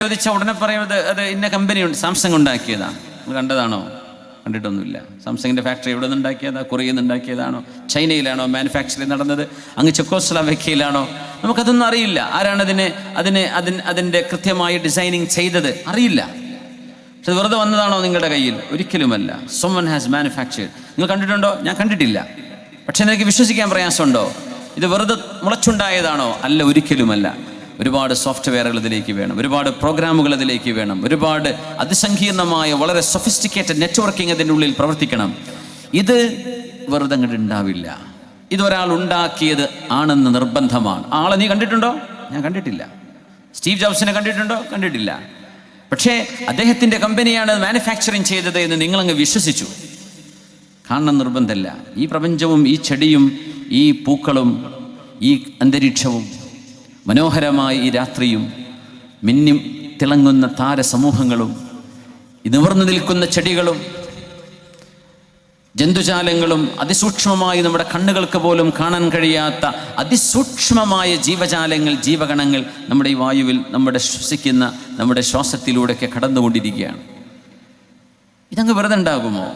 ചോദിച്ച ഉടനെ പറയുന്നത് അത് ഇന്ന കമ്പനിയുണ്ട്, സാംസങ് ഉണ്ടാക്കിയതാണ്. നിങ്ങൾ കണ്ടതാണോ? കണ്ടിട്ടൊന്നുമില്ല. സാംസങ്ങിൻ്റെ ഫാക്ടറി എവിടെ നിന്നുണ്ടാക്കിയതാ? കൊറിയയിൽ നിന്നുണ്ടാക്കിയതാണോ? ചൈനയിലാണോ മാനുഫാക്ചറിങ് നടന്നത്? അങ്ങ് ചെക്കോസ്ലോവാക്യയിലാണോ? നമുക്കതൊന്നും അറിയില്ല. ആരാണ് അതിൻ്റെ കൃത്യമായി ഡിസൈനിങ് ചെയ്തത് അറിയില്ല. പക്ഷെ വെറുതെ വന്നതാണോ നിങ്ങളുടെ കയ്യിൽ? ഒരിക്കലുമല്ല. someone has manufactured. നിങ്ങൾ കണ്ടിട്ടുണ്ടോ? ഞാൻ കണ്ടിട്ടില്ല. പക്ഷെ എനിക്ക് വിശ്വസിക്കാൻ പ്രയാസമുണ്ടോ? ഇത് വെറുതെ മുളച്ചുണ്ടായതാണോ? അല്ല, ഒരിക്കലുമല്ല. ഒരുപാട് സോഫ്റ്റ്വെയറുകൾ അതിലേക്ക് വേണം, ഒരുപാട് പ്രോഗ്രാമുകൾ അതിലേക്ക് വേണം, ഒരുപാട് അതിസങ്കീർണമായ വളരെ സൊഫിസ്റ്റിക്കേറ്റഡ് നെറ്റ്വർക്കിംഗ് അതിൻ്റെ ഉള്ളിൽ പ്രവർത്തിക്കണം. ഇത് വെറുതെ അങ്ങോട്ട് ഉണ്ടാവില്ല. ഇതൊരാൾ ഉണ്ടാക്കിയത് ആണെന്ന് നിർബന്ധമാണ്. ആളെ നീ കണ്ടിട്ടുണ്ടോ? ഞാൻ കണ്ടിട്ടില്ല. സ്റ്റീവ് ജോബ്സിനെ കണ്ടിട്ടുണ്ടോ? കണ്ടിട്ടില്ല. പക്ഷേ അദ്ദേഹത്തിൻ്റെ കമ്പനിയാണ് മാനുഫാക്ചറിങ് ചെയ്തത് എന്ന് നിങ്ങളങ്ങ് വിശ്വസിച്ചു. കാണണം നിർബന്ധമല്ല. ഈ പ്രപഞ്ചവും ഈ ചെടിയും ഈ പൂക്കളും ഈ അന്തരീക്ഷവും മനോഹരമായ ഈ രാത്രിയും മിന്നി തിളങ്ങുന്ന താരസമൂഹങ്ങളും നിവർന്നു നിൽക്കുന്ന ചെടികളും ജന്തുജാലങ്ങളും അതിസൂക്ഷ്മമായി നമ്മുടെ കണ്ണുകൾക്ക് പോലും കാണാൻ കഴിയാത്ത അതിസൂക്ഷ്മമായ ജീവജാലങ്ങൾ, ജീവഗണങ്ങൾ നമ്മുടെ ഈ വായുവിൽ നമ്മുടെ ശ്വസിക്കുന്ന നമ്മുടെ ശ്വാസത്തിലൂടെയൊക്കെ കടന്നുകൊണ്ടിരിക്കുകയാണ്. ഇതങ്ങ് വെറുതെ ഉണ്ടാകുമോ?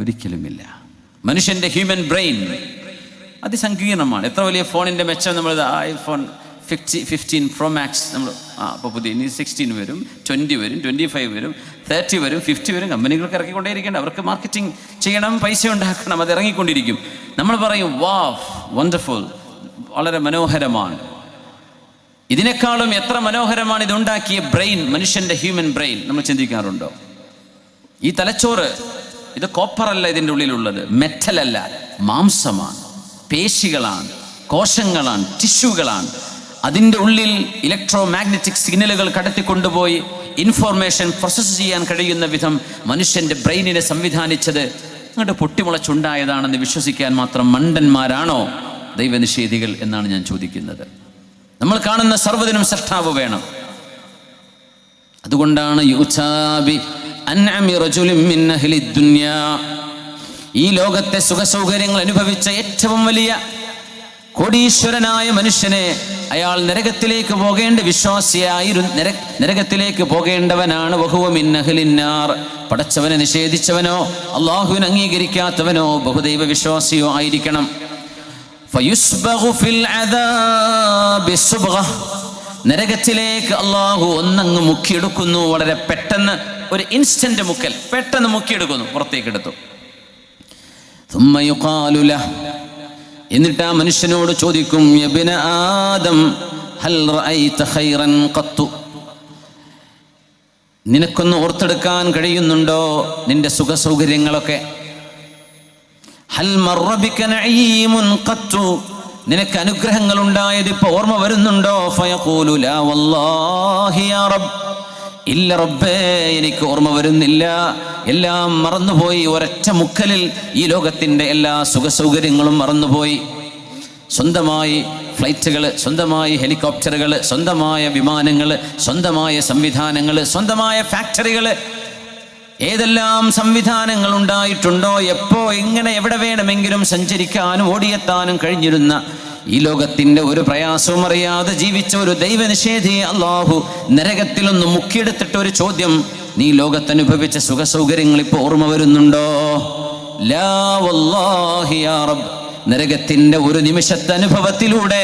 ഒരിക്കലുമില്ല. മനുഷ്യൻ്റെ ഹ്യൂമൻ ബ്രെയിൻ അതിസങ്കീർണമാണ്. എത്ര വലിയ ഫോണിൻ്റെ മെച്ചം! നമ്മൾ iPhone 15 Pro Max നമ്മൾ അപ്പോൾ പുതിയ ഇനി 16 വരും, 20 വരും, 25 വരും, 30 വരും, 50 വരും. കമ്പനികൾക്ക് ഇറക്കിക്കൊണ്ടേയിരിക്കേണ്ട, അവർക്ക് മാർക്കറ്റിംഗ് ചെയ്യണം, പൈസ ഉണ്ടാക്കണം, അത് ഇറങ്ങിക്കൊണ്ടിരിക്കും. നമ്മൾ പറയും വാവ്, വണ്ടർഫുൾ, വളരെ മനോഹരമാണ്. ഇതിനേക്കാളും എത്ര മനോഹരമാണ് ഇതുണ്ടാക്കിയ ബ്രെയിൻ, മനുഷ്യൻ്റെ ഹ്യൂമൻ ബ്രെയിൻ. നമ്മൾ ചിന്തിക്കാറുണ്ടോ? ഈ തലച്ചോറ്, ഇത് കോപ്പറല്ല ഇതിൻ്റെ ഉള്ളിലുള്ളത്, മെറ്റലല്ല, മാംസമാണ്, പേശികളാണ്, കോശങ്ങളാണ്, ടിഷ്യൂകളാണ്. അതിൻ്റെ ഉള്ളിൽ ഇലക്ട്രോ മാഗ്നറ്റിക് സിഗ്നലുകൾ കടത്തിക്കൊണ്ടുപോയി ഇൻഫോർമേഷൻ പ്രോസസ്സ് ചെയ്യാൻ കഴിയുന്ന വിധം മനുഷ്യൻ്റെ ബ്രെയിനിനെ സംവിധാനിച്ചത് അങ്ങോട്ട് പൊട്ടിമുളച്ചുണ്ടായതാണെന്ന് വിശ്വസിക്കാൻ മാത്രം മണ്ടന്മാരാണോ ദൈവനിഷേധികൾ എന്നാണ് ഞാൻ ചോദിക്കുന്നത്. നമ്മൾ കാണുന്ന സർവ്വതിനും സൃഷ്ടാവ് വേണം. അതുകൊണ്ടാണ് ഈ ലോകത്തെ സുഖസൗകര്യങ്ങൾ അനുഭവിച്ച ഏറ്റവും വലിയ കോടീശ്വരനായ മനുഷ്യനെ അയാൾ നരകത്തിലേക്ക് പോകേണ്ട വിശ്വാസിയായിരുന്നു, നരകത്തിലേക്ക് പോകേണ്ടവനാണ്. വഹുവ മിൻ അഹ്ലിന്നാർ. പടച്ചവനെ നിഷേധിച്ചവനോ അള്ളാഹുവിനെ അംഗീകരിക്കാത്തവനോ ബഹുദൈവ വിശ്വാസിയോ ആയിരിക്കണം. ഫയുസ്ബഗു ഫിൽ അദാബി സുബ്ഗ. നരകത്തിലേക്ക് അള്ളാഹു ഒന്നങ്ങ് മുക്കിയെടുക്കുന്നു. വളരെ പെട്ടെന്ന്, ഒരു ഇൻസ്റ്റന്റ് മുക്കൽ, പെട്ടെന്ന് മുക്കിയെടുക്കുന്നു, പുറത്തേക്കെടുത്തു. ثم يقال له. എന്നിട്ട് ആ മനുഷ്യനോട് ചോദിക്കും, യബ്ന ആദം ഹൽ റഅയ്ത ഖൈറൻ ഖത്തു. നിനക്കൊന്ന് ഓർത്തെടുക്കാൻ കഴിയുന്നുണ്ടോ നിന്റെ സുഖ സൗകര്യങ്ങളൊക്കെ? ഹൽ മർറ ബിക നഈമുൻ ഖത്തു. നിനക്ക് അനുഗ്രഹങ്ങൾ ഉണ്ടായത് ഇപ്പൊ ഓർമ്മ വരുന്നുണ്ടോ? ഫയഖൂലു ലാ വല്ലാഹി യാ റബ്ബ്. ഇല്ല റബ്ബേ, എനിക്ക് ഓർമ്മ വരുന്നില്ല, എല്ലാം മറന്നുപോയി. ഒരൊറ്റ മുക്കലിൽ ഈ ലോകത്തിൻ്റെ എല്ലാ സുഖസൗകര്യങ്ങളും മറന്നുപോയി. സ്വന്തമായി ഫ്ലൈറ്റുകൾ, സ്വന്തമായി ഹെലികോപ്റ്ററുകൾ, സ്വന്തമായ വിമാനങ്ങൾ, സ്വന്തമായ സംവിധാനങ്ങൾ, സ്വന്തമായ ഫാക്ടറികൾ, ഏതെല്ലാം സംവിധാനങ്ങൾ ഉണ്ടായിട്ടുണ്ടോ, എപ്പോ എങ്ങനെ എവിടെ വേണമെങ്കിലും സഞ്ചരിക്കാനും ഓടിയെത്താനും കഴിഞ്ഞിരുന്ന ഈ ലോകത്തിൻ്റെ ഒരു പ്രയാസവും അറിയാതെ ജീവിച്ച ഒരു ദൈവനിഷേധിയെ അള്ളാഹു നരകത്തിലൊന്ന് മുക്കിയെടുത്തിട്ട് ഒരു ചോദ്യം, നീ ലോകത്തനുഭവിച്ച സുഖസൗകര്യങ്ങൾ ഇപ്പോൾ ഓർമ്മ വരുന്നുണ്ടോ? ലാ വല്ലാഹി യാ റബ്ബ്. നരകത്തിൻ്റെ ഒരു നിമിഷത്തെ അനുഭവത്തിലൂടെ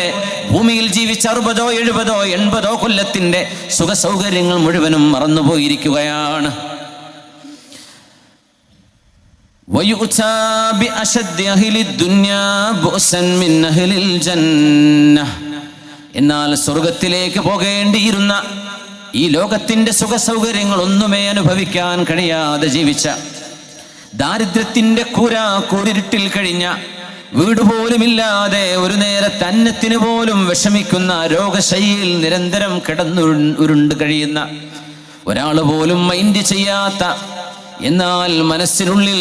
ഭൂമിയിൽ ജീവിച്ച 60, 70, 80 കൊല്ലത്തിൻ്റെ സുഖസൗകര്യങ്ങൾ മുഴുവനും മറന്നുപോയിരിക്കുകയാണ്. ويؤتى بأشد أهل الدنيا بؤسا من أهل الجنة. എന്നാൽ സ്വർഗത്തിലേക്ക് പോകേണ്ടിയിരുന്ന ഈ ലോകത്തിൻ്റെ സുഖസൗകര്യങ്ങൾ ഒന്നുമേ അനുഭവിക്കാൻ കഴിയാതെ ജീവിച്ച, ദാരിദ്ര്യത്തിൻ്റെ കൂരിരുട്ടിൽ കഴിഞ്ഞ, വീട് പോലുമില്ലാതെ ഒരു നേരത്തെ അന്നത്തിന് പോലും വിഷമിക്കുന്ന, രോഗശൈലിയിൽ നിരന്തരം ഉരുണ്ട് കഴിയുന്ന, ഒരാൾ പോലും മൈൻഡ് ചെയ്യാത്ത, എന്നാൽ മനസ്സിനുള്ളിൽ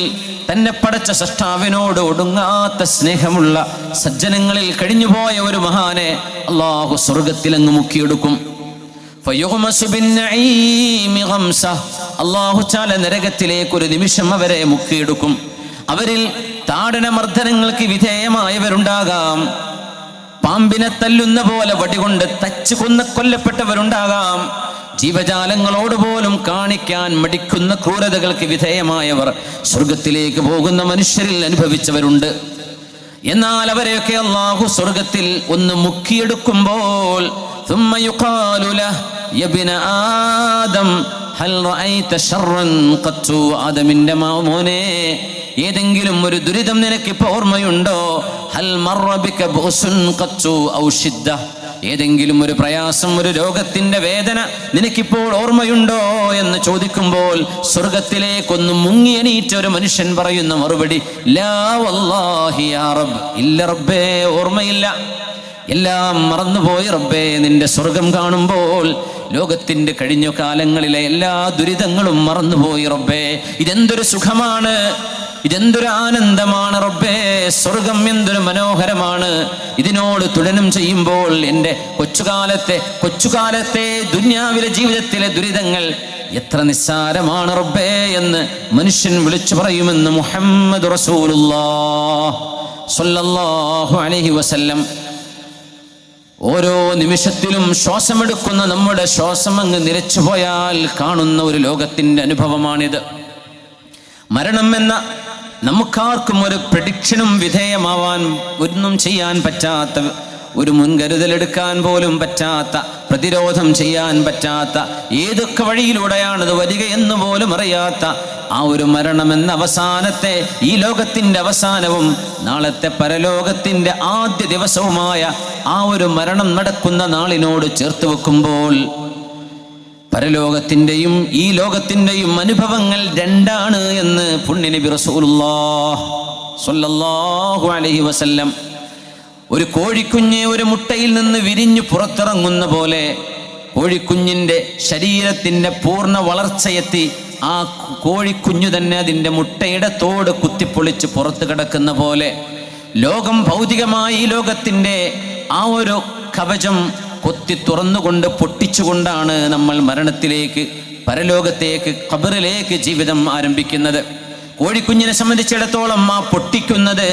തന്നെ പടച്ച സൃഷ്ടാവിനോട് ഒടുങ്ങാത്ത സ്നേഹമുള്ള സജ്ജനങ്ങളിൽ കഴിഞ്ഞുപോയ ഒരു മഹാനെ അള്ളാഹു സ്വർഗത്തിലങ്ങ് മുക്കിയെടുക്കും. അള്ളാഹു ചാല നരകത്തിലേക്ക് ഒരു നിമിഷം അവരെ മുക്കിയെടുക്കും. അവരിൽ താടനമർദ്ദനങ്ങൾക്ക് വിധേയമായവരുണ്ടാകാം, പാമ്പിനെ തല്ലുന്ന പോലെ വടികൊണ്ട് തച്ച് കൊല്ലപ്പെട്ടവരുണ്ടാകാം, ജീവജാലങ്ങളോട് പോലും കാണിക്കാൻ മടിക്കുന്ന ക്രൂരതകൾക്ക് വിധേയമായവർ സ്വർഗത്തിലേക്ക് പോകുന്ന മനുഷ്യരിൽ അനുഭവിച്ചവരുണ്ട്. എന്നാൽ അവരെയൊക്കെ അല്ലാഹു സ്വർഗത്തിൽ ഒന്ന് മുക്കിയെടുക്കുമ്പോൾ ثم يقال له يا ابن آدم هل رأيت شرا قط ആദമിന്റെ മോനെ, ഏതെങ്കിലും ഒരു ദുരിതം നിനക്കിപ്പോൾ ഓർമ്മയുണ്ടോ? ഹൽ മർറ ബിക ബുസുൻ ഖത്തു ഔ ഷിദ്ദ, ഏതെങ്കിലും ഒരു പ്രയാസം, ഒരു രോഗത്തിന്റെ വേദന നിനക്കിപ്പോൾ ഓർമ്മയുണ്ടോ എന്ന് ചോദിക്കുമ്പോൾ സ്വർഗത്തിലേക്കൊന്ന് മുങ്ങിയണീറ്റ ഒരു മനുഷ്യൻ പറയുന്ന മറുപടി ലാ വല്ലാഹി യാ റബ്ബ്, ഇല്ല റബ്ബേ, ഓർമ്മയില്ല, എല്ലാം മറന്നുപോയി റബ്ബേ. നിന്റെ സ്വർഗം കാണുമ്പോൾ ലോകത്തിന്റെ കഴിഞ്ഞ കാലങ്ങളിലെ എല്ലാ ദുരിതങ്ങളും മറന്നുപോയി റബ്ബേ. ഇതെന്തൊരു സുഖമാണ്, ഇതെന്തൊരു ആനന്ദമാണ് റബ്ബേ, സ്വർഗം എന്തൊരു മനോഹരമാണ്. ഇതിനോട് തുലനം ചെയ്യുമ്പോൾ എൻ്റെ കൊച്ചുകാലത്തെ ദുനിയാവിലെ ജീവിതത്തിലെ ദുരിതങ്ങൾ എത്ര നിസ്സാരമാണ് റബ്ബേ എന്ന് മനുഷ്യൻ വിളിച്ചു പറയുമെന്ന് മുഹമ്മദ് റസൂലുള്ളാഹി സ്വല്ലല്ലാഹു അലൈഹി വസല്ലം. ഓരോ നിമിഷത്തിലും ശ്വാസമെടുക്കുന്ന നമ്മുടെ ശ്വാസം അങ്ങ് നിലച്ചുപോയാൽ കാണുന്ന ഒരു ലോകത്തിൻ്റെ അനുഭവമാണിത്. മരണം എന്ന നമുക്കാർക്കും ഒരു പ്രഡിക്ഷനും വിധേയമാവാൻ ഒന്നും ചെയ്യാൻ പറ്റാത്ത, ഒരു മുൻകരുതലെടുക്കാൻ പോലും പറ്റാത്ത, പ്രതിരോധം ചെയ്യാൻ പറ്റാത്ത, ഏതൊക്കെ വഴിയിലൂടെയാണത് വരിക എന്ന് പോലും അറിയാത്ത ആ ഒരു മരണമെന്ന അവസാനത്തെ, ഈ ലോകത്തിൻ്റെ അവസാനവും നാളത്തെ പരലോകത്തിൻ്റെ ആദ്യ ദിവസവുമായ ആ ഒരു മരണം നടക്കുന്ന നാളിനോട് ചേർത്ത് വെക്കുമ്പോൾ പരലോകത്തിൻ്റെയും ഈ ലോകത്തിൻ്റെയും അനുഭവങ്ങൾ രണ്ടാണ് എന്ന് പുണ്യനബി റസൂലുള്ളാഹി സ്വല്ലല്ലാഹു അലൈഹി വസല്ലം. ഒരു കോഴിക്കുഞ്ഞ് ഒരു മുട്ടയിൽ നിന്ന് വിരിഞ്ഞു പുറത്തിറങ്ങുന്ന പോലെ കോഴിക്കുഞ്ഞിൻ്റെ ശരീരത്തിൻ്റെ പൂർണ്ണ വളർച്ചയെത്തി ആ കോഴിക്കുഞ്ഞു തന്നെ അതിൻ്റെ മുട്ടയുടെ തോട് കുത്തിപ്പൊളിച്ച് പുറത്ത് കിടക്കുന്ന പോലെ ലോകം ഭൗതികമായി ഈ ലോകത്തിൻ്റെ ആ ഒരു കവചം കൊത്തി തുറന്നുകൊണ്ട് പൊട്ടിച്ചുകൊണ്ടാണ് നമ്മൾ മരണത്തിലേക്ക്, പരലോകത്തേക്ക്, ഖബറിലേക്ക് ജീവിതം ആരംഭിക്കുന്നത്. കോഴിക്കുഞ്ഞിനെ സംബന്ധിച്ചിടത്തോളം ആ പൊട്ടിക്കുന്നത്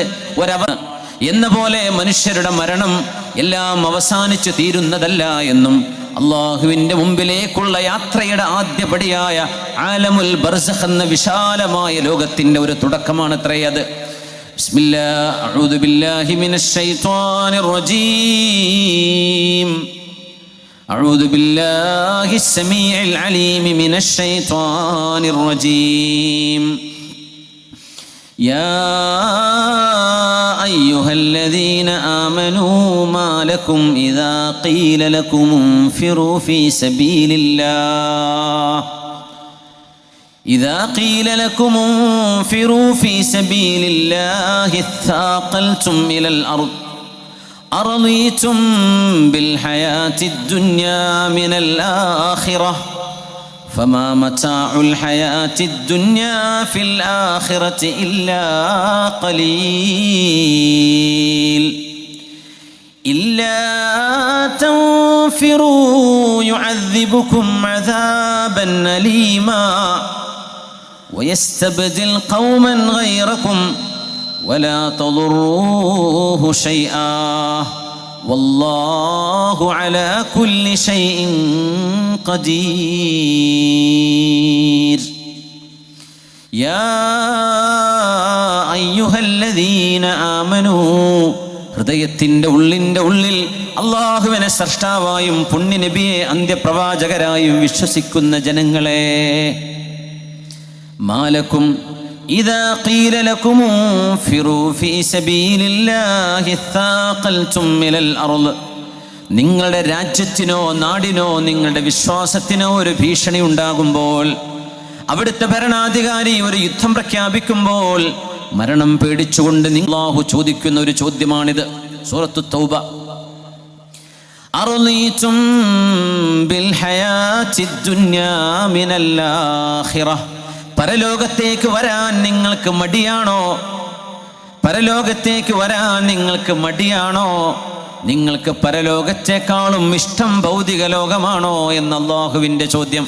എന്ന പോലെ മനുഷ്യരുടെ മരണം എല്ലാം അവസാനിച്ചു തീരുന്നതല്ല എന്നും അള്ളാഹുവിൻ്റെ മുമ്പിലേക്കുള്ള യാത്രയുടെ ആദ്യപടിയായ ആലമുൽ ബർസഖ് എന്ന വിശാലമായ ലോകത്തിൻ്റെ ഒരു തുടക്കമാണത്രേ അത്. ബിസ്മില്ലാഹ്, അഊദു ബില്ലാഹി മിനശ് ശൈത്വാനിർ റജീം. അഊദു ബില്ലാഹിസ് സമീഇൽ അലീം മിനശ് ശൈത്വാനിർ റജീം. യാ അയ്യുഹല്ലദീന ആമനൂ മാ ലക്കും ഇദാ ഖീല ലക്കും ഇൻഫിറൂ ഫീ സബീലില്ലാഹ് إذا قيل لكم انفروا في سبيل الله اثاقلتم إلى الأرض أرضيتم بالحياة الدنيا من الآخرة فما متاع الحياة الدنيا في الآخرة إلا قليل إلا تنفروا يعذبكم عذابا أليما ويستبدل قوما غيركم ولا تضروه شيئا والله على كل شيء قدير. يا أيها الذين آمنوا, ഹൃദയത്തിൻ്റെ ഉള്ളിൽ അള്ളാഹുവിനെ സ്രഷ്ടാവായും പുണ്യനബിയെ അന്ത്യപ്രവാചകരായും വിശ്വസിക്കുന്ന ജനങ്ങളെ, മാലക്കും ഇദാ ഖീല ലക്കും ഇൻഫിറൂ ഫീ സബീലില്ലാഹി ഇസ്താഖൽതും ഇലൽ അർള്, നിങ്ങളുടെ രാജ്യത്തിനോ നാടിനോ നിങ്ങളുടെ വിശ്വാസത്തിനോ ഒരു ഭീഷണി ഉണ്ടാകുമ്പോൾ, അവിടുത്തെ ഭരണാധികാരി ഒരു യുദ്ധം പ്രഖ്യാപിക്കുമ്പോൾ മരണം പേടിച്ചുകൊണ്ട് അല്ലാഹു ചോദിക്കുന്ന ഒരു ചോദ്യമാണിത്. സൂറത്തു തൗബ. അർളീതും ബിൽ ഹയാത്തിദ് ദുനിയാ മിനൽ ആഖിറഹ, പരലോകത്തേക്ക് വരാൻ നിങ്ങൾക്ക് മടിയാണോ? പരലോകത്തേക്ക് വരാൻ നിങ്ങൾക്ക് മടിയാണോ? നിങ്ങൾക്ക് പരലോകത്തെക്കാളും ഇഷ്ടം ഭൗതിക ലോകമാണോ എന്ന അല്ലാഹുവിൻ്റെ ചോദ്യം.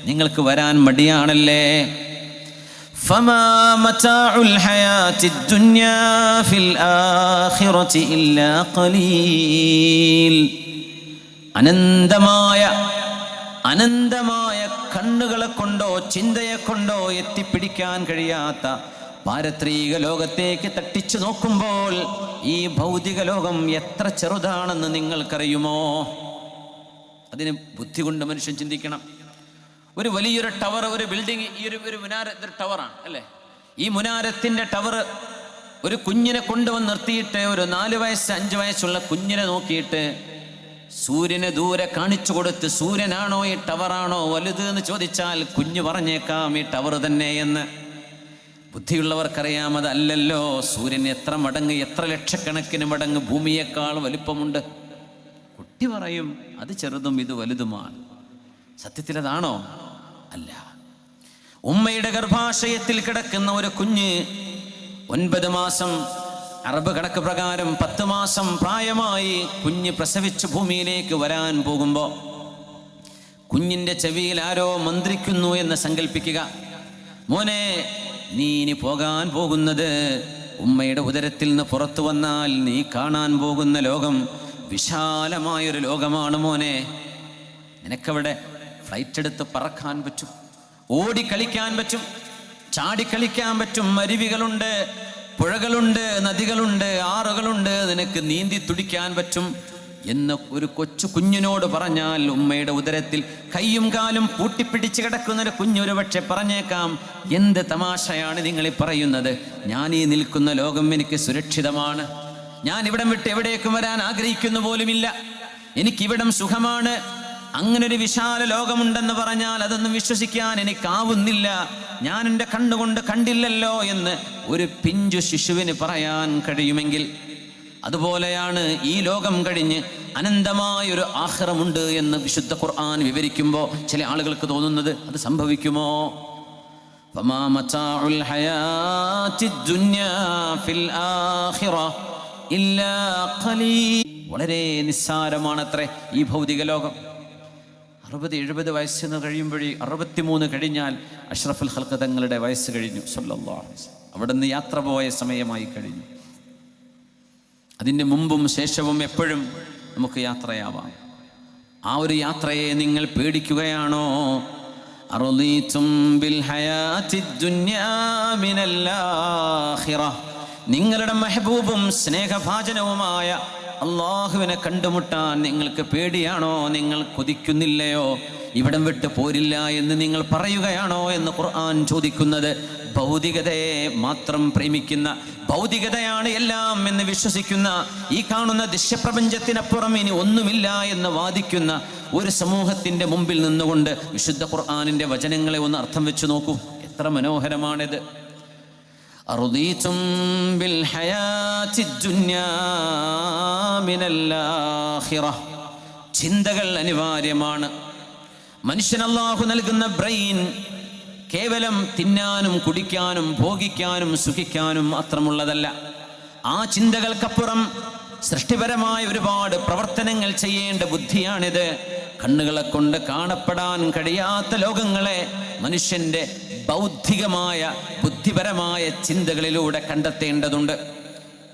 നിങ്ങൾക്ക് വരാൻ മടിയാണല്ലേ? ഫമാ മതാഉൽ ഹയാത്തിദ് ദുനിയാ ഫിൽ ആഖിറതി ഇല്ലാ ഖലീൽ, അനന്തമായ അനന്തമായ കണ്ണുകളെ കൊണ്ടോ ചിന്തയെ കൊണ്ടോ എത്തിപ്പിടിക്കാൻ കഴിയാത്ത പാരത്രിക ലോകത്തേക്ക് തട്ടിച്ചു നോക്കുമ്പോൾ ഈ ഭൗതിക ലോകം എത്ര ചെറുതാണെന്ന് നിങ്ങൾക്കറിയുമോ? അതിന് ബുദ്ധി കൊണ്ട് മനുഷ്യൻ ചിന്തിക്കണം. ഒരു വലിയൊരു ടവർ, ഒരു ബിൽഡിംഗ്, ഈ ഒരു മുനാര ടവറാണ് അല്ലേ? ഈ മുനാരത്തിൻ്റെ ടവർ ഒരു കുഞ്ഞിനെ കൊണ്ടുവന്ന് നിർത്തിയിട്ട്, ഒരു 4 വയസ്സ് 5 വയസ്സുള്ള കുഞ്ഞിനെ നോക്കിയിട്ട് സൂര്യനെ ദൂരെ കാണിച്ചു കൊടുത്ത്, സൂര്യനാണോ ഈ ടവറാണോ വലുത് എന്ന് ചോദിച്ചാൽ കുഞ്ഞ് പറഞ്ഞേക്കാം ഈ ടവർ തന്നെ എന്ന്. ബുദ്ധിയുള്ളവർക്കറിയാം അതല്ലല്ലോ. സൂര്യൻ എത്ര മടങ്ങ്, എത്ര ലക്ഷക്കണക്കിന് മടങ്ങ് ഭൂമിയേക്കാൾ വലിപ്പമുണ്ട്. കുട്ടി പറയും അത് ചെറുതും ഇത് വലുതുമാണ്. സത്യത്തിൽ അതാണോ? അല്ല. ഉമ്മയുടെ ഗർഭാശയത്തിൽ കിടക്കുന്ന ഒരു കുഞ്ഞ് 9 മാസം, അറബ് കണക്ക് പ്രകാരം 10 മാസം പ്രായമായി കുഞ്ഞ് പ്രസവിച്ച് ഭൂമിയിലേക്ക് വരാൻ പോകുമ്പോൾ കുഞ്ഞിൻ്റെ ചെവിയിൽ ആരോ മന്ത്രിക്കുന്നു എന്ന് സങ്കല്പിക്കുക. മോനെ, നീ ഇനി പോകാൻ പോകുന്നത്, ഉമ്മയുടെ ഉദരത്തിൽ നിന്ന് പുറത്തു വന്നാൽ നീ കാണാൻ പോകുന്ന ലോകം വിശാലമായൊരു ലോകമാണ് മോനെ. നിനക്കവിടെ ഫ്ലൈറ്റ് എടുത്ത് പറക്കാൻ പറ്റും, ഓടിക്കളിക്കാൻ പറ്റും, ചാടിക്കളിക്കാൻ പറ്റും. അരുവികളുണ്ട്, പുഴകളുണ്ട്, നദികളുണ്ട്, ആറുകളുണ്ട്, നിനക്ക് നീന്തി തുടിക്കാൻ പറ്റും എന്ന് ഒരു കൊച്ചു കുഞ്ഞിനോട് പറഞ്ഞാൽ, ഉമ്മയുടെ ഉദരത്തിൽ കൈയും കാലും പൂട്ടിപ്പിടിച്ച് കിടക്കുന്നൊരു കുഞ്ഞൊരു പക്ഷെ പറഞ്ഞേക്കാം, എന്ത് തമാശയാണ് നിങ്ങൾ ഈ പറയുന്നത്? ഞാൻ ഈ നിൽക്കുന്ന ലോകം എനിക്ക് സുരക്ഷിതമാണ്, ഞാൻ ഇവിടം വിട്ട് എവിടേക്കും വരാൻ ആഗ്രഹിക്കുന്നു പോലുമില്ല, എനിക്കിവിടം സുഖമാണ്. അങ്ങനെ ഒരു വിശാല ലോകമുണ്ടെന്ന് പറഞ്ഞാൽ അതൊന്നും വിശ്വസിക്കാൻ എനിക്കാവുന്നില്ല, ഞാൻ എൻ്റെ കണ്ണുകൊണ്ട് കണ്ടില്ലല്ലോ എന്ന് ഒരു പിഞ്ചു ശിശുവിന് പറയാൻ കഴിയുമെങ്കിൽ, അതുപോലെയാണ് ഈ ലോകം കഴിഞ്ഞ് അനന്തമായൊരു ആഖിറമുണ്ട് എന്ന് വിശുദ്ധ ഖുർആൻ വിവരിക്കുമ്പോൾ ചില ആളുകൾക്ക് തോന്നുന്നത് അത് സംഭവിക്കുമോ? ഫമാ മതാഉൽ ഹയാത്തിദ് ദുനിയാ ഫിൽ ആഖിറ ഇല്ലാ ഖലീൽ. വളരെ നിസ്സാരമാണത്രേ ഈ ഭൗതിക ലോകം. 60-70 വയസ്സിന് കഴിയുമ്പോഴേ, 63 കഴിഞ്ഞാൽ അഷ്റഫുൽ ഖൽഖ് തങ്ങളുടെ വയസ്സ് കഴിഞ്ഞു സല്ലല്ലാഹു അലൈഹി വസല്ലം. അവിടെ നിന്ന് യാത്ര പോയ സമയമായി കഴിഞ്ഞു. അതിൻ്റെ മുമ്പും ശേഷവും എപ്പോഴും നമുക്ക് യാത്രയാവാം. ആ ഒരു യാത്രയെ നിങ്ങൾ പേടിക്കുകയാണോ? അർളീതും ബിൽ ഹയാത്തിദ് ദുനിയാ മിനൽ ആഖിറ. നിങ്ങളുടെ മെഹബൂബും സ്നേഹഭാജനവുമായ അള്ളാഹുവിനെ കണ്ടുമുട്ടാൻ നിങ്ങൾക്ക് പേടിയാണോ? നിങ്ങൾ കൊതിക്കുന്നില്ലയോ? ഇവിടം വിട്ട് പോരില്ല എന്ന് നിങ്ങൾ പറയുകയാണോ എന്ന് ഖുർആൻ ചോദിക്കുന്നത്. ഭൗതികതയെ മാത്രം പ്രേമിക്കുന്ന, ഭൗതികതയാണ് എല്ലാം എന്ന് വിശ്വസിക്കുന്ന, ഈ കാണുന്ന ദൃശ്യപ്രപഞ്ചത്തിനപ്പുറം ഇനി ഒന്നുമില്ല എന്ന് വാദിക്കുന്ന ഒരു സമൂഹത്തിൻ്റെ മുമ്പിൽ നിന്നുകൊണ്ട് വിശുദ്ധ ഖുർആനിൻ്റെ വചനങ്ങളെ ഒന്ന് അർത്ഥം വെച്ച് നോക്കൂ. എത്ര മനോഹരമാണിത്. അർളീതും ബിൽ ഹയാത്തിദ് ദുനിയാ മിനൽ ആഖിറ. ചിന്തകൾ അനിവാര്യമാണ്. മനുഷ്യൻ അല്ലാഹു നൽകുന്ന ബ്രെയിൻ കേവലം തിന്നാനും കുടിക്കാനും ഭോഗിക്കാനും സുഖിക്കാനും മാത്രമുള്ളതല്ല. ആ ചിന്തകൾക്കപ്പുറം സൃഷ്ടിപരമായ ഒരുപാട് പ്രവർത്തനങ്ങൾ ചെയ്യേണ്ട ബുദ്ധിയാണിത്. കണ്ണുകളെ കൊണ്ട് കാണപ്പെടാൻ കഴിയാത്ത ലോകങ്ങളെ മനുഷ്യൻ്റെ ബൗദ്ധികമായ ബുദ്ധിപരമായ ചിന്തകളിലൂടെ കണ്ടെത്തേണ്ടതുണ്ട്.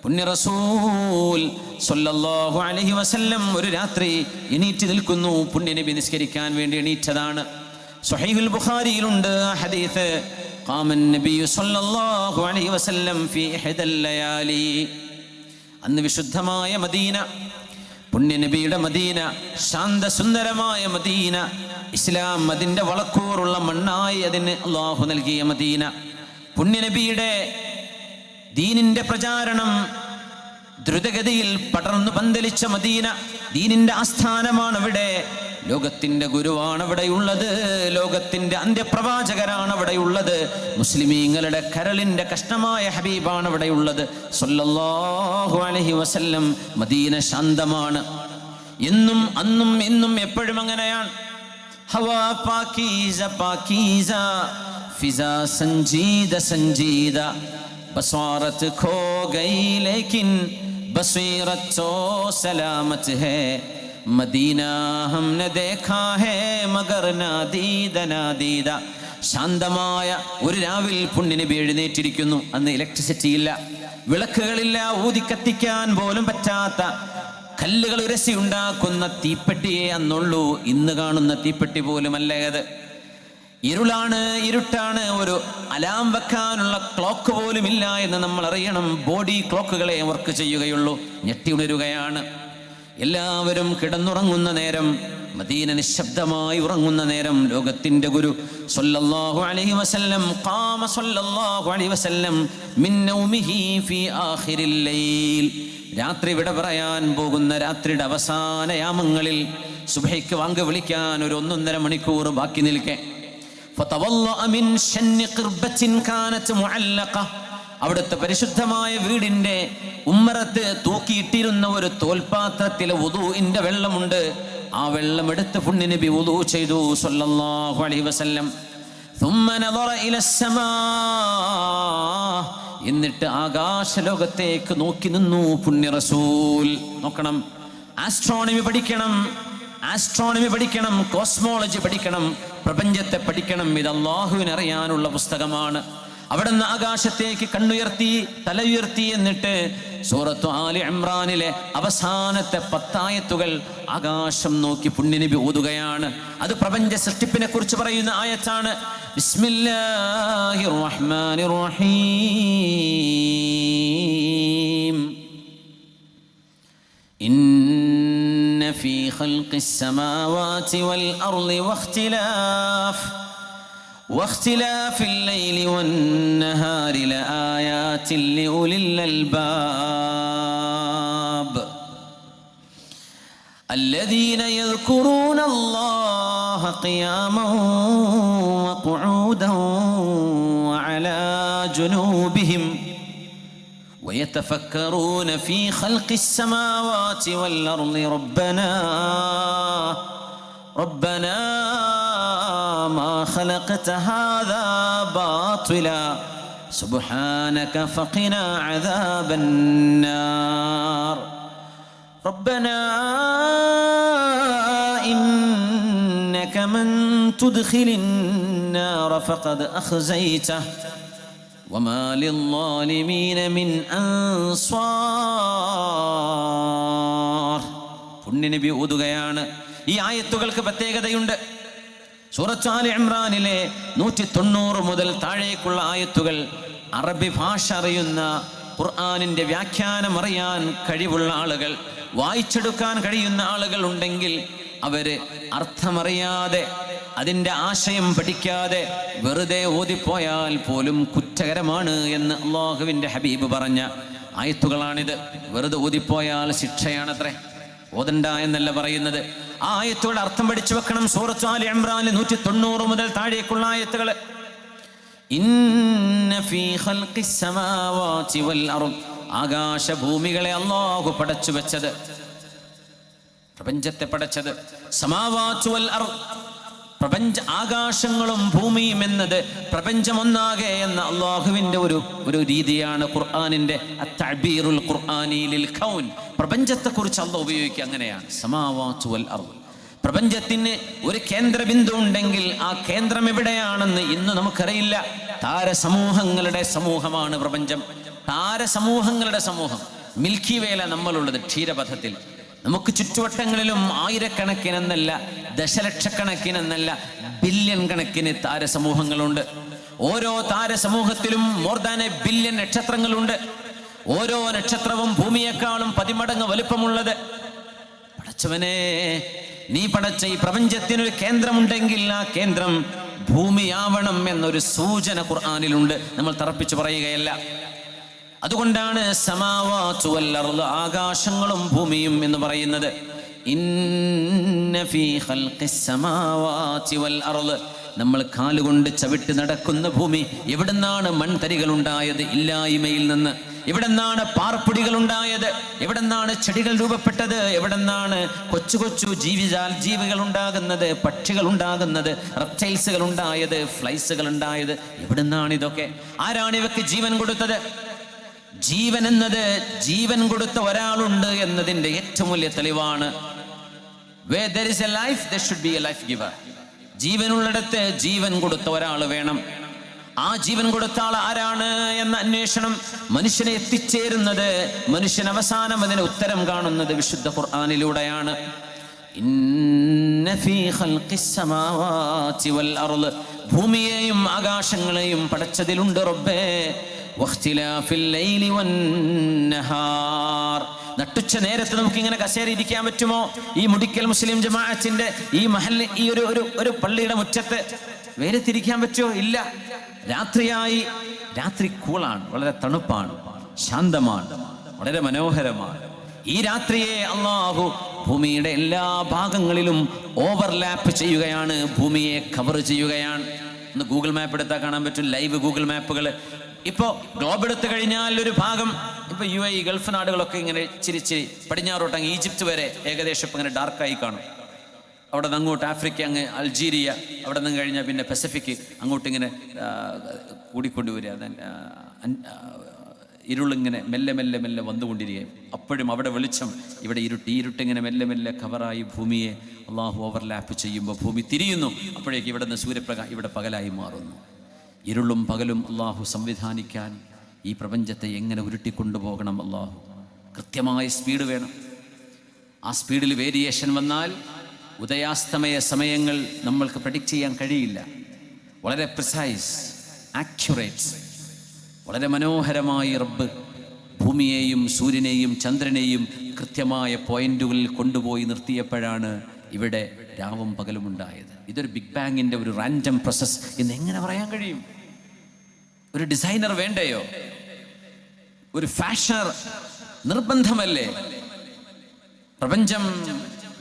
പുണ്യ റസൂൽ സ്വല്ലല്ലാഹു അലൈഹി വസല്ലം ഒരു രാത്രി എണീറ്റ് നിൽക്കുന്നു. പുണ്യനബി നിസ്കരിക്കാൻ വേണ്ടി എണീറ്റതാണ്. സ്വഹീഹുൽ ബുഖാരിയിലുണ്ട് ആ ഹദീസ്. ഖാമൻ നബി സ്വല്ലല്ലാഹു അലൈഹി വസല്ലം ഫീ ഇഹ്ദൽ ലയാലി. അന്ന് വിശുദ്ധമായ മദീന, പുണ്യനബിയുടെ മദീന, ശാന്തസുന്ദരമായ മദീന, ഇസ്ലാം അതിൻ്റെ വളക്കൂറുള്ള മണ്ണായി അതിന് അള്ളാഹു നൽകിയ മദീന, പുണ്യനബിയുടെ ദീനിൻ്റെ പ്രചാരണം ദ്രുതഗതിയിൽ പടർന്നു പന്തലിച്ച മദീന, ദീനിൻ്റെ ആസ്ഥാനമാണ് അവിടെ. ലോകത്തിൻ്റെ ഗുരുവാണ് അവിടെയുള്ളത്, ലോകത്തിൻ്റെ അന്ത്യപ്രവാചകരാണ് അവിടെയുള്ളത്, മുസ്ലിമീങ്ങളുടെ കരളിൻ്റെ കഷ്ണമായ ഹബീബാണ് അവിടെയുള്ളത് സ്വല്ലല്ലാഹു അലൈഹി വസല്ലം. മദീന ശാന്തമാണ്. എന്നും അന്നും എന്നും എപ്പോഴും അങ്ങനെയാണ്. ഹവാ പാകീസ പാകീസ, ഫിസാ സംജീദ സംജീദ, ബസ്വാറത്ത് ഖോ ഗയി ലേകിൻ ബസ്വീറത്ത് സോ സലാമത്ത് ഹേ, മദീന ഹംനെ ദേഖാ ഹേ മഗർ നാദീദ നാദീദ. ശാന്തമായ ഒരു രാവിൽ പുണ്യനബി എഴുന്നേറ്റിരിക്കുന്നു. അന്ന് ഇലക്ട്രിസിറ്റി ഇല്ല, വിളക്കുകളില്ല, ഊതി കത്തിക്കാൻ പോലും പറ്റാത്ത കല്ലുകൾ ഉരസി ഉണ്ടാക്കുന്ന തീപ്പെട്ടിയെ അന്നുള്ളൂ. ഇന്ന് കാണുന്ന തീപ്പെട്ടി പോലുമല്ല അത്. ഇരുളാണ്, ഇരുട്ടാണ്. ഒരു അലാം വെക്കാനുള്ള ക്ലോക്ക് പോലും ഇല്ല എന്ന് നമ്മൾ അറിയണം. ബോഡി ക്ലോക്കുകളെ വർക്ക് ചെയ്യുകയുള്ളൂ. ഞെട്ടി ഉണരുകയാണ്. എല്ലാവരും കിടന്നുറങ്ങുന്ന നേരം, മദീന നിശബ്ദമായി ഉറങ്ങുന്ന നേരം, ലോകത്തിന്റെ ഗുരു സ്വല്ലല്ലാഹു അലൈഹി വസല്ലം ഖാമ സ്വല്ലല്ലാഹു അലൈഹി വസല്ലം മിൻ നൗമിഹി ഫീ ആഖിരിൽ ലൈൽ. രാത്രി വിട പറയാൻ പോകുന്ന രാത്രിയുടെ അവസാന യാമങ്ങളിൽ സുബ്ഹിക്ക് വാങ്ക് വിളിക്കാൻ ഒരു 1.5 മണിക്കൂർ ബാക്കി നിൽക്കെ ഫതവല്ലഅ മിൻ ശന്നി ഖിർബത്തിൻ കാനത് മുഅല്ലഖ. അവിടുത്തെ പരിശുദ്ധമായ വീടിന്റെ ഉമ്മറത്ത് തൂക്കിയിട്ടിരുന്ന ഒരു തോൽപാത്രത്തിലെ വുദൂഇന്റെ വെള്ളമുണ്ട്. ആ വെള്ളം എടുത്ത് പുണ്യ നബി വുദൂ ചെയ്തു സ്വല്ലല്ലാഹു അലൈഹി വസല്ലം. ثم نظر الى السماء. എന്നിട്ട് ആകാശലോകത്തേക്ക് നോക്കി നിന്നു പുണ്യ റസൂൽ. നോക്കണം, ആസ്ട്രോണമി പഠിക്കണം, കോസ്മോളജി പഠിക്കണം, പ്രപഞ്ചത്തെ പഠിക്കണം. ഇത് അല്ലാഹുവിനെ അറിയാനുള്ള പുസ്തകമാണ്. അവിടുന്ന് ആകാശത്തേക്ക് കണ്ണുയർത്തി, തലയുയർത്തി. എന്നിട്ട് സൂറത്തു ആലി ഇമ്രാനിലെ അവസാനത്തെ 10 ആയത്തുകൾ ആകാശം നോക്കി പുണ്യനബി ഓതുകയാണ്. അത് പ്രപഞ്ച സൃഷ്ടിപ്പിനെ കുറിച്ച് പറയുന്ന ആയത്താണ്. ബിസ്മില്ലാഹിർ റഹ്മാനിർ റഹീം. ഇന്ന ഫീ ഖൽഖിസ് സമാവാതി വൽ അർളി واختلاف الليل والنهار لآيات لأولي الألباب الذين يذكرون الله قياما وقعودا وعلى جنوبهم ويتفكرون في خلق السماوات والأرض ربنا ما خلقت هذا باطلا سبحانك فقنا عذاب النار ربنا إنك من تدخل النار فقد أخزيته وما للظالمين من أنصار. പുണ്യനബി ഓതുകയാണ്. ഈ ആയത്തുകൾക്ക് പ്രത്യേകതയുണ്ട്. സൂറത്ത് ആലി ഇമ്രാനിലെ 190 മുതൽ താഴേക്കുള്ള ആയത്തുകൾ അറബി ഭാഷ അറിയുന്ന, ഖുർആനിന്റെ വ്യാഖ്യാനം അറിയാൻ കഴിവുള്ള ആളുകൾ, വായിച്ചെടുക്കാൻ കഴിയുന്ന ആളുകൾ ഉണ്ടെങ്കിൽ അവര് അർത്ഥമറിയാതെ, അതിൻ്റെ ആശയം പഠിക്കാതെ വെറുതെ ഓതിപ്പോയാൽ പോലും കുറ്റകരമാണ് എന്ന് അല്ലാഹുവിൻ്റെ ഹബീബ് പറഞ്ഞ ആയത്തുകളാണിത്. വെറുതെ ഓതിപ്പോയാൽ ശിക്ഷയാണത്രേ. ഓതണ്ട എന്നല്ല പറയുന്നത്. ആ ആയത്തുകളുടെ അർത്ഥം പഠിച്ചു വെക്കണം. സൂറത്ത് ആലി ഇമ്രാനിൽ 190 മുതൽ താഴേക്കുള്ള ആയത്തുകൾ. ഇന്ന ഫീ ഖൽഖിസ് സമാവാതി വൽ അർദ്, ആകാശഭൂമികളെ അല്ലാഹു പടച്ചു വെച്ചത്, പ്രപഞ്ചത്തെ പടച്ചത്. സമാവാതു വൽ അർദ്, ആകാശങ്ങളും ഭൂമിയും എന്നത് പ്രപഞ്ചം ഒന്നാകെ എന്ന അള്ളാഹുവിൻ്റെ ഒരു രീതിയാണ് ഖുർആനിന്റെ അത്തഅബീറുൽ ഖുർആനി ലിൽ കൗൻ. പ്രപഞ്ചത്തെക്കുറിച്ച് അള്ളാഹ് ഉപയോഗിക്കുക അങ്ങനെയാണ്. സമാവാതു വൽ അർദ്, പ്രപഞ്ചത്തിന് ഒരു കേന്ദ്രബിന്ദു ഉണ്ടെങ്കിൽ ആ കേന്ദ്രം എവിടെയാണെന്ന് ഇന്ന് നമുക്കറിയില്ല. താരസമൂഹങ്ങളുടെ സമൂഹമാണ് പ്രപഞ്ചം. താരസമൂഹങ്ങളുടെ സമൂഹം. മിൽക്കി വേല നമ്മളുള്ളത് ക്ഷീരപഥത്തിൽ. നമുക്ക് ചുറ്റുവട്ടങ്ങളിലും ആയിരക്കണക്കിനെന്നല്ല, ദശലക്ഷക്കണക്കിനെന്നല്ല, ബില്യൺ കണക്കിന് താരസമൂഹങ്ങളുണ്ട്. ഓരോ താരസമൂഹത്തിലും മോർ ദാൻ എ ബില്യൺ നക്ഷത്രങ്ങളുണ്ട്. ഓരോ നക്ഷത്രവും ഭൂമിയെക്കാളും 10 മടങ്ങ് വലുപ്പമുള്ളത്. പടച്ചവനെ, നീ പടച്ച ഈ പ്രപഞ്ചത്തിനൊരു കേന്ദ്രമുണ്ടെങ്കിൽ ആ കേന്ദ്രം ഭൂമിയാവണം എന്നൊരു സൂചന ഖുർആനിലുണ്ട്. നമ്മൾ തറപ്പിച്ചു പറയുകയല്ല. അതുകൊണ്ടാണ് സമാവാതു വൽ അർദ്, ആകാശങ്ങളും ഭൂമിയും എന്ന് പറയുന്നത്. ഇന്ന ഫീ ഖൽഖിസ് സമാവാതി വൽ അർദ്, നമ്മൾ കാലുകൊണ്ട് ചവിട്ടി നടക്കുന്ന ഭൂമി. എവിടുന്നാണ് മൺതരികൾ ഉണ്ടായത്? ഇല്ലായ്മയിൽ നിന്ന്. എവിടെന്നാണ് പാർപ്പൊടികൾ ഉണ്ടായത്? എവിടെന്നാണ് ചെടികൾ രൂപപ്പെട്ടത്? എവിടെന്നാണ് കൊച്ചു കൊച്ചു ജീവികൾ ഉണ്ടാകുന്നത്, പക്ഷികൾ ഉണ്ടാകുന്നത്, റെപ്റ്റൈൽസുകൾ ഉണ്ടായത്, ഫ്ലൈസുകൾ ഉണ്ടായത്? എവിടെന്നാണ് ഇതൊക്കെ? ആരാണ് ഇവക്ക് ജീവൻ കൊടുത്തത്? ജീവൻ എന്നത് ജീവൻ കൊടുത്ത ഒരാളുണ്ട് എന്നതിൻ്റെ ഏറ്റവും വലിയ തെളിവാണ്. Where there is a life, there should be a life giver. ജീവനുള്ളിടത്ത് ജീവൻ കൊടുത്ത ഒരാൾ വേണം. ആ ജീവൻ കൊടുത്ത ആൾ ആരാണ് എന്ന അന്വേഷണം മനുഷ്യനെ എത്തിച്ചേരുന്നത്, മനുഷ്യൻ അവസാനം അതിന് ഉത്തരം കാണുന്നത് വിശുദ്ധ ഖുർആനിലൂടെയാണ്. ഇന്ന ഫീ ഖൽഖിസ് സമാവാതി വൽ അർള്, ഭൂമിയെയും ആകാശങ്ങളെയും പടച്ചതിലുണ്ട് റബ്ബേ. വഖ്തിലാഫിൽ ലൈലി വന്നഹാർ, നട്ടുച്ച നേരത്ത് നമുക്ക് ഇങ്ങനെ കസേര ഇരിക്കാൻ പറ്റുമോ? ഈ മുടിക്കൽ മുസ്ലിം ജമാഅത്തിന്റെ ഈ മഹല്ല്, ഈ ഒരു പള്ളിയുടെ മുറ്റത്ത് വേരത്തിരിക്കാൻ പറ്റുമോ? ഇല്ല. രാത്രിയായി, രാത്രി കൂളാണ്, വളരെ തണുപ്പാണ്, ശാന്തമാണ്, വളരെ മനോഹരമാണ്. ഈ രാത്രിയെ അല്ലാഹു ഭൂമിയുടെ എല്ലാ ഭാഗങ്ങളിലും ഓവർലാപ്പ് ചെയ്യുകയാണ്, ഭൂമിയെ കവർ ചെയ്യുകയാണ്. ഒന്ന് ഗൂഗിൾ മാപ്പ് എടുത്താൽ കാണാൻ പറ്റും, ലൈവ് ഗൂഗിൾ മാപ്പുകൾ. ഇപ്പോൾ ഗ്ലോബ് എടുത്തു കഴിഞ്ഞാൽ ഒരു ഭാഗം, ഇപ്പോൾ UAE ഗൾഫ് നാടുകളൊക്കെ ഇങ്ങനെ ചിരിച്ചിരി പടിഞ്ഞാറോട്ടങ്ങ് ഈജിപ്ത് വരെ ഏകദേശം ഇപ്പം ഇങ്ങനെ ഡാർക്കായി കാണും. അവിടെ നിന്ന് അങ്ങോട്ട് ആഫ്രിക്ക, അങ്ങ് അൾജീരിയ, അവിടെ നിന്ന് കഴിഞ്ഞാൽ പിന്നെ പസഫിക്, അങ്ങോട്ടിങ്ങനെ കൂടിക്കൊണ്ടുവരിക. ഇരുളിങ്ങനെ മെല്ലെ മെല്ലെ മെല്ലെ വന്നുകൊണ്ടിരിക്കുകയും അപ്പോഴും അവിടെ വെളിച്ചം, ഇവിടെ ഇരുട്ടിങ്ങനെ മെല്ലെ മെല്ലെ കവറായി ഭൂമിയെ അള്ളാഹു ഓവർലാപ്പ് ചെയ്യുമ്പോൾ ഭൂമി തിരിയുന്നു. അപ്പോഴേക്ക് ഇവിടെ നിന്ന് ഇവിടെ പകലായി മാറുന്നു. ഇരുളും പകലും അള്ളാഹു സംവിധാനിക്കാൻ ഈ പ്രപഞ്ചത്തെ എങ്ങനെ ഉരുട്ടിക്കൊണ്ടുപോകണം? അള്ളാഹു കൃത്യമായ സ്പീഡ് വേണം. ആ സ്പീഡിൽ വേരിയേഷൻ വന്നാൽ ഉദയാസ്തമയ സമയങ്ങൾ നമ്മൾക്ക് പ്രഡിക്റ്റ് ചെയ്യാൻ കഴിയില്ല. വളരെ പ്രിസൈസ്, ആക്യുറേറ്റ്, വളരെ മനോഹരമായി റബ്ബ് ഭൂമിയെയും സൂര്യനെയും ചന്ദ്രനെയും കൃത്യമായ പോയിന്റുകളിൽ കൊണ്ടുപോയി നിർത്തിയപ്പോഴാണ് ഇവിടെ രാവും പകലും ഉണ്ടായത്. ഇതൊരു ബിഗ് ബാങ്ങിൻ്റെ ഒരു റാൻഡം പ്രോസസ് എന്ന് എങ്ങനെ പറയാൻ കഴിയും? ഒരു ഡിസൈനർ വേണ്ടയോ? ഒരു ഫാഷനർ നിർബന്ധമല്ലേ? പ്രപഞ്ചം,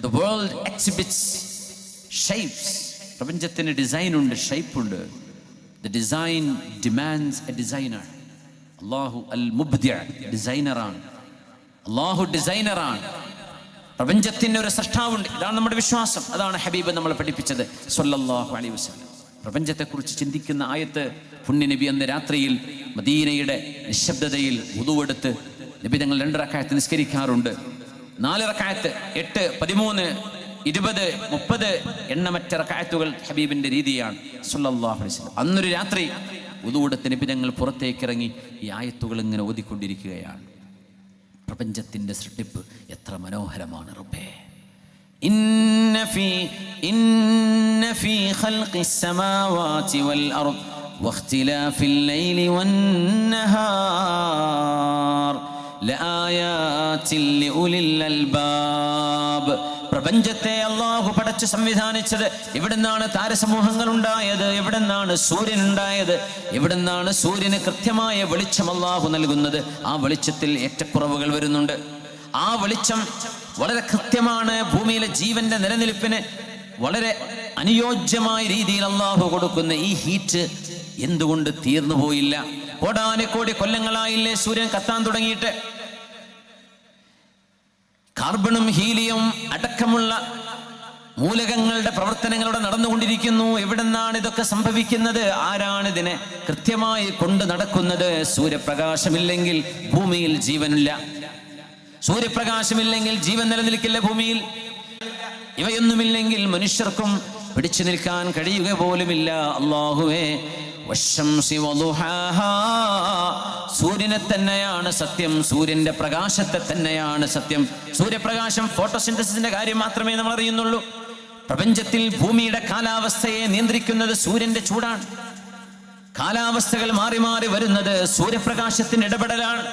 the world exhibits shapes. പ്രപഞ്ചത്തിന് ഡിസൈനുണ്ട്, ഷേപ്പുണ്ട്. The design demands a designer. അല്ലാഹു അൽ മുബ്ദിഅ ഡിസൈനറാണ്. അല്ലാഹു ഡിസൈനറാണ്. പ്രപഞ്ചത്തിന് ഒരു സൃഷ്ടാവുണ്ട്. ഇതാണ് നമ്മുടെ വിശ്വാസം. അതാണ് ഹബീബ് നമ്മളെ പഠിപ്പിച്ചത് സ്വല്ലല്ലാഹു അലൈഹി വസല്ലം. പ്രപഞ്ചത്തെക്കുറിച്ച് ചിന്തിക്കുന്ന ആയത്ത് പുണ്യ നബി അന്ന് രാത്രിയിൽ മദീനയുടെ നിശബ്ദതയിൽ വുദുവെടുത്ത് നബി തങ്ങൾ 2 റക്അത്ത് നിസ്കരിക്കാറുണ്ട്. 4 റക്അത്ത്, 8, 13, 20, 30 എണ്ണമറ്റ റക്അത്തുകൾ ഹബീബിന്റെ രീതിയാണ് സ്വല്ലല്ലാഹു അലൈഹി വസല്ലം. അന്നൊരു രാത്രി വുദുവെടുത്ത് നബി തങ്ങൾ പുറത്തേക്കിറങ്ങി ഈ ആയത്തുകൾ ഇങ്ങനെ ഓതിക്കൊണ്ടിരിക്കുകയാണ്. പ്രപഞ്ചത്തിന്റെ സൃഷ്ടിപ്പ് എത്ര മനോഹരമാണ് റബ്ബേ. ഇന്ന ഫീ ഖൽഖിസ് സമാവാതി വൽ അർദ് വഖ്തിലാഫിൽ ലൈലി വന്നഹാർ ലആയാതിൻ ലിഉലിൽ അൽബാബ്. പ്രപഞ്ചത്തെ അല്ലാഹു പടച്ച് സംവിധാനിച്ചത് എവിടുന്നാണ്? താരസമൂഹങ്ങൾ ഉണ്ടായത് എവിടുന്നാണ്? സൂര്യൻ ഉണ്ടായത് എവിടുന്നാണ്? സൂര്യന് കൃത്യമായ വെളിച്ചം അല്ലാഹു നൽകുന്നത്. ആ വെളിച്ചത്തിൽ ഏറ്റക്കുറവുകൾ വരുന്നുണ്ട്. ആ വെളിച്ചം വളരെ കൃത്യമാണ്. ഭൂമിയിലെ ജീവന്റെ നിലനിൽപ്പിന് വളരെ അനുയോജ്യമായ രീതിയിൽ അല്ലാഹു കൊടുക്കുന്ന ഈ ഹീറ്റ് എന്തുകൊണ്ട് തീർന്നു പോയില്ല? കോടാനുകോടി കൊല്ലങ്ങളായില്ലേ സൂര്യൻ കത്താൻ തുടങ്ങിയിട്ട്? കാർബണും ഹീലിയം അടക്കമുള്ള മൂലകങ്ങളുടെ പ്രവർത്തനങ്ങളുടെ നടന്നുകൊണ്ടിരിക്കുന്നു. എവിടെന്നാണ് ഇതൊക്കെ സംഭവിക്കുന്നത്? ആരാണ് ഇതിനെ കൃത്യമായി കൊണ്ട് നടക്കുന്നത്? സൂര്യപ്രകാശമില്ലെങ്കിൽ ഭൂമിയിൽ ജീവനില്ല. സൂര്യപ്രകാശമില്ലെങ്കിൽ ജീവൻ നിലനിൽക്കില്ല ഭൂമിയിൽ. ഇവയൊന്നുമില്ലെങ്കിൽ മനുഷ്യർക്കും പിടിച്ചു നിൽക്കാൻ കഴിയുക പോലുമില്ല. അല്ലാഹുവേ, സൂര്യനെ തന്നെയാണ് സത്യം, സൂര്യന്റെ പ്രകാശത്തെ തന്നെയാണ് സത്യം. സൂര്യപ്രകാശം ഫോട്ടോസിന്തസിന്റെ കാര്യം മാത്രമേ നമ്മൾ അറിയുന്നുള്ളൂ. പ്രപഞ്ചത്തിൽ ഭൂമിയുടെ കാലാവസ്ഥയെ നിയന്ത്രിക്കുന്നത് സൂര്യന്റെ ചൂടാണ്. കാലാവസ്ഥകൾ മാറി മാറി വരുന്നത് സൂര്യപ്രകാശത്തിന്റെ ഇടപെടലാണ്.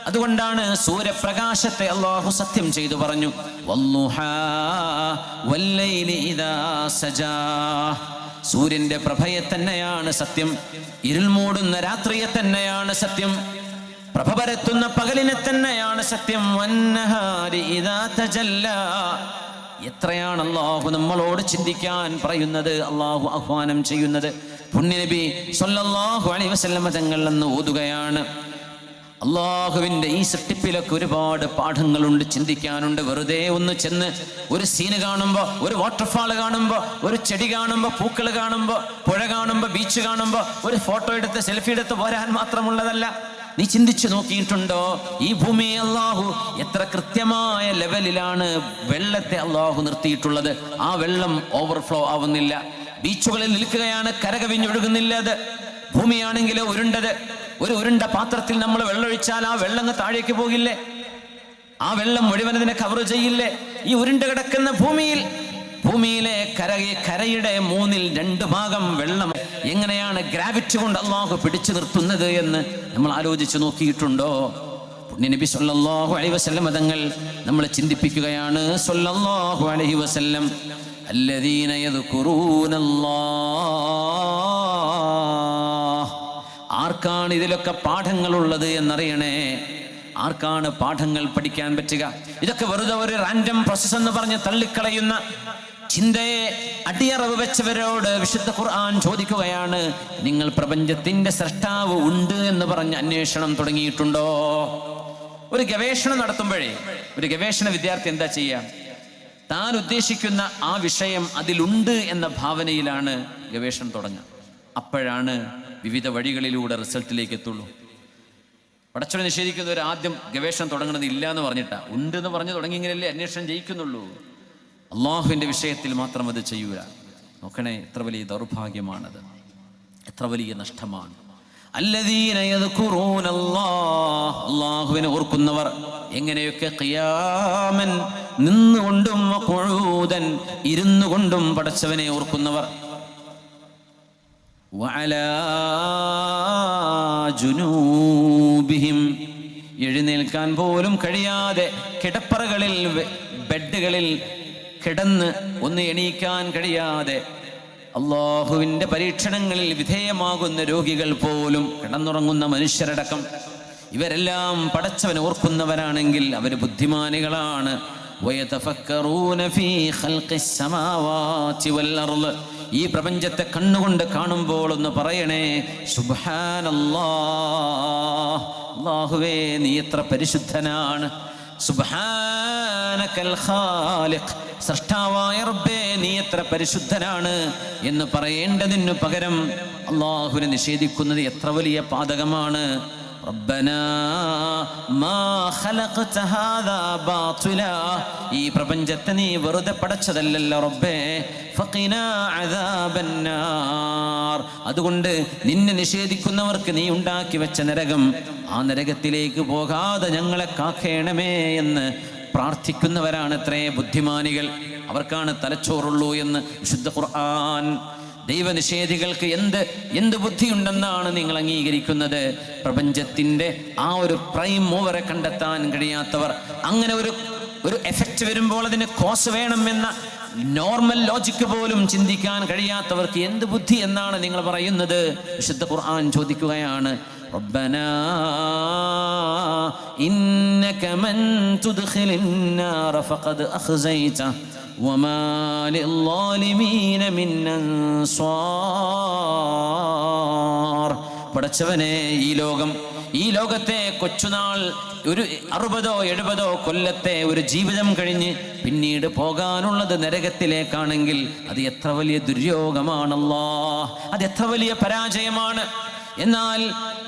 അതുകൊണ്ടാണ് സൂര്യപ്രകാശത്തെ അല്ലാഹു സത്യം ചെയ്തു പറഞ്ഞു, വല്ലുഹാ വല്ലൈലി ഇദാ സജാ. സൂര്യന്റെ പ്രഭയെ തന്നെയാണ് സത്യം, ഇരുൾ മൂടുന്ന രാത്രിയെ തന്നെയാണ് സത്യം, പ്രഭ പരത്തുന്ന പകലിനെ തന്നെയാണ് സത്യം. വന്നഹാരി ഇദാ തജല്ലാ. എത്രയാണ് അല്ലാഹു നമ്മളോട് ചിന്തിക്കാൻ പറയുന്നത്, അല്ലാഹു ആഹ്വാനം ചെയ്യുന്നത്. പുണ്യനബി സ്വല്ലല്ലാഹു അലൈഹി വസല്ലം തങ്ങൾ എന്ന് ഓതുകയാണ്. അള്ളാഹുവിൻ്റെ ഈ സൃഷ്ടിപ്പിലൊക്കെ ഒരുപാട് പാഠങ്ങളുണ്ട്, ചിന്തിക്കാനുണ്ട്. വെറുതെ ഒന്ന് ചെന്ന് ഒരു സീന് കാണുമ്പോൾ, ഒരു വാട്ടർഫാൾ കാണുമ്പോൾ, ഒരു ചെടി കാണുമ്പോൾ, പൂക്കൾ കാണുമ്പോൾ, പുഴ കാണുമ്പോൾ, ബീച്ച് കാണുമ്പോൾ ഒരു ഫോട്ടോ എടുത്ത് സെൽഫി എടുത്ത് പോരാൻ മാത്രമുള്ളതല്ല. നീ ചിന്തിച്ചു നോക്കിയിട്ടുണ്ടോ ഈ ഭൂമിയെ അള്ളാഹു എത്ര കൃത്യമായ ലെവലിലാണ് വെള്ളത്തെ അള്ളാഹു നിർത്തിയിട്ടുള്ളത്? ആ വെള്ളം ഓവർഫ്ലോ ആവുന്നില്ല. ബീച്ചുകളിൽ നിൽക്കുകയാണ്, കരകവിഞ്ഞൊഴുകുന്നില്ല. അത് ഭൂമിയാണെങ്കിലോ ഉരുണ്ടത്. ഒരു ഉരുണ്ട പാത്രത്തിൽ നമ്മൾ വെള്ളമൊഴിച്ചാൽ ആ വെള്ളം താഴേക്ക് പോകില്ലേ? ആ വെള്ളം മുഴുവൻ അതിനെ കവർ ചെയ്യില്ലേ? ഈ ഉരുണ്ട് കിടക്കുന്ന ഭൂമിയിലെ കരയുടെ 2/3 ഭാഗം വെള്ളം എങ്ങനെയാണ് ഗ്രാവിറ്റി കൊണ്ട് അള്ളാഹു പിടിച്ചു നിർത്തുന്നത് എന്ന് നമ്മൾ ആലോചിച്ച് നോക്കിയിട്ടുണ്ടോ? നബി സല്ലല്ലാഹു അലൈഹി വസല്ലം തങ്ങൾ നമ്മളെ ചിന്തിപ്പിക്കുകയാണ്. സല്ലല്ലാഹു അലൈഹി വസല്ലം അല്ലദീന യദ്കുറൂനല്ലാഹ്. ആർക്കാണ് ഇതിലൊക്കെ പാഠങ്ങളുള്ളത് എന്നറിയണേ? ആർക്കാണ് പാഠങ്ങൾ പഠിക്കാൻ പറ്റുക? ഇതൊക്കെ വെറുതെ ഒരു റാൻഡം പ്രോസസ് എന്ന് പറഞ്ഞ് തള്ളിക്കളയുന്ന ചിന്തയെ അടിയറവ് വെച്ചവരോട് വിശുദ്ധ ഖുർആൻ ചോദിക്കുകയാണ്, നിങ്ങൾ പ്രപഞ്ചത്തിന്റെ സൃഷ്ടാവ് ഉണ്ട് എന്ന് പറഞ്ഞ് അന്വേഷണം തുടങ്ങിയിട്ടുണ്ടോ? ഒരു ഗവേഷണം നടത്തുമ്പോഴേ ഒരു ഗവേഷണ വിദ്യാർത്ഥി എന്താ ചെയ്യുക? താൻ ഉദ്ദേശിക്കുന്ന ആ വിഷയം അതിലുണ്ട് എന്ന ഭാവനയിലാണ് ഗവേഷണം തുടങ്ങുക. അപ്പോഴാണ് വിവിധ വഴികളിലൂടെ റിസൾട്ടിലേക്ക് എത്തുള്ളൂ. പടച്ചവനെ നിഷേധിക്കുന്നവർ ആദ്യം ഗവേഷണം തുടങ്ങുന്നത് ഇല്ല എന്ന് പറഞ്ഞിട്ടാ, ഉണ്ട് എന്ന് പറഞ്ഞു തുടങ്ങിയെങ്കിലല്ലേ അന്വേഷണം ജയിക്കുന്നുള്ളൂ. അള്ളാഹുവിൻ്റെ വിഷയത്തിൽ മാത്രം അത് ചെയ്യൂല. നോക്കണേ, എത്ര വലിയ ദൗർഭാഗ്യമാണത്, എത്ര വലിയ നഷ്ടമാണ്. അല്ലദീന യദ്കുറൂനല്ലാഹ്, അല്ലാഹുവിനെ ഓർക്കുന്നവർ. എങ്ങനെയൊക്കെ? ഖിയാമൻ, നിന്നുകൊണ്ടും വഖുഊദൻ, ഇരുന്നുകൊണ്ടും പടച്ചവനെ ഓർക്കുന്നവർ. വഅലാ ജുനൂബിഹിം, എഴുന്നേൽക്കാൻ പോലും കഴിയാതെ കിടപ്പറകളിൽ ബെഡുകളിൽ കിടന്ന് ഒന്ന് എണീക്കാൻ കഴിയാതെ അള്ളാഹുവിൻ്റെ പരീക്ഷണങ്ങളിൽ വിധേയമാകുന്ന രോഗികൾ പോലും, കിടന്നുറങ്ങുന്ന മനുഷ്യരടക്കം, ഇവരെല്ലാം പടച്ചവനെ ഓർക്കുന്നവരാണെങ്കിൽ അവർ ബുദ്ധിമാനികളാണ്. വയതഫക്കറൂന ഫീ ഖൽഖിസ് സമാവാതി വൽ അർള്, ഈ പ്രപഞ്ചത്തെ കണ്ണുകൊണ്ട് കാണുമ്പോൾ ഒന്ന് പറയണേ, സുബ്ഹാനല്ലാഹ്, അല്ലാഹുവേ നീ എത്ര പരിശുദ്ധനാണ്. സുബ്ഹാനകൽ ഖാലിഖ്, സൃഷ്ടാവായ റബ്ബേ നീ എത്ര പരിശുദ്ധനാണ് എന്ന് പറയേണ്ടതിനു പകരം അല്ലാഹുവിനെ നിഷേധിക്കുന്നത് എത്ര വലിയ പാതകമാണ്. റബ്ബനാ മാ ഖലഖത ഹാദാ ബാതിലാ, ഈ പ്രപഞ്ചത്തെ നീ വെറുതെ പടച്ചതല്ലല്ലോ റബ്ബേ. ഫഖിനാ അദാബന്നാർ, അതുകൊണ്ട് നിന്നെ നിഷേധിക്കുന്നവർക്ക് നീ ഉണ്ടാക്കി വെച്ച നരകം, ആ നരകത്തിലേക്ക് പോകാതെ ഞങ്ങളെ കാക്കേണമേ എന്ന് പ്രാർത്ഥിക്കുന്നവരാണ് എത്രേ ബുദ്ധിമാനികൾ. അവർക്കാണ് തലച്ചോറുള്ളൂ എന്ന് വിശുദ്ധ ഖുർആൻ. ദൈവനിഷേധികൾക്ക് എന്ത് ബുദ്ധിയുണ്ടെന്നാണ് നിങ്ങൾ അംഗീകരിക്കുന്നത്? പ്രപഞ്ചത്തിന്റെ ആ ഒരു പ്രൈം മൂവറെ കണ്ടെത്താൻ കഴിയാത്തവർ, അങ്ങനെ ഒരു എഫക്റ്റ് വരുമ്പോൾ അതിന് കോസ് വേണമെന്ന നോർമൽ ലോജിക്ക് പോലും ചിന്തിക്കാൻ കഴിയാത്തവർക്ക് എന്ത് ബുദ്ധി എന്നാണ് നിങ്ങൾ പറയുന്നത്? വിശുദ്ധ ഖുർആൻ ചോദിക്കുകയാണ്, റബ്ബനാ ഇന്നക മൻ തുദ്ഖിലിൻ നാറ ഫഖദ് അഖ്സൈത വമാ ലിൽളാലിമീന മിൻ അൻസ്വാർ. പടച്ചവനെ, ഈ ലോകത്തെ കൊച്ചുനാൾ ഒരു 60-70 കൊല്ലത്തെ ഒരു ജീവിതം കഴിഞ്ഞ് പിന്നീട് പോകാനുള്ളത് നരകത്തിലേക്കാണെങ്കിൽ അത് എത്ര വലിയ ദുര്യോഗമാണല്ലോ, അത് എത്ര വലിയ പരാജയമാണ്. എന്നാൽ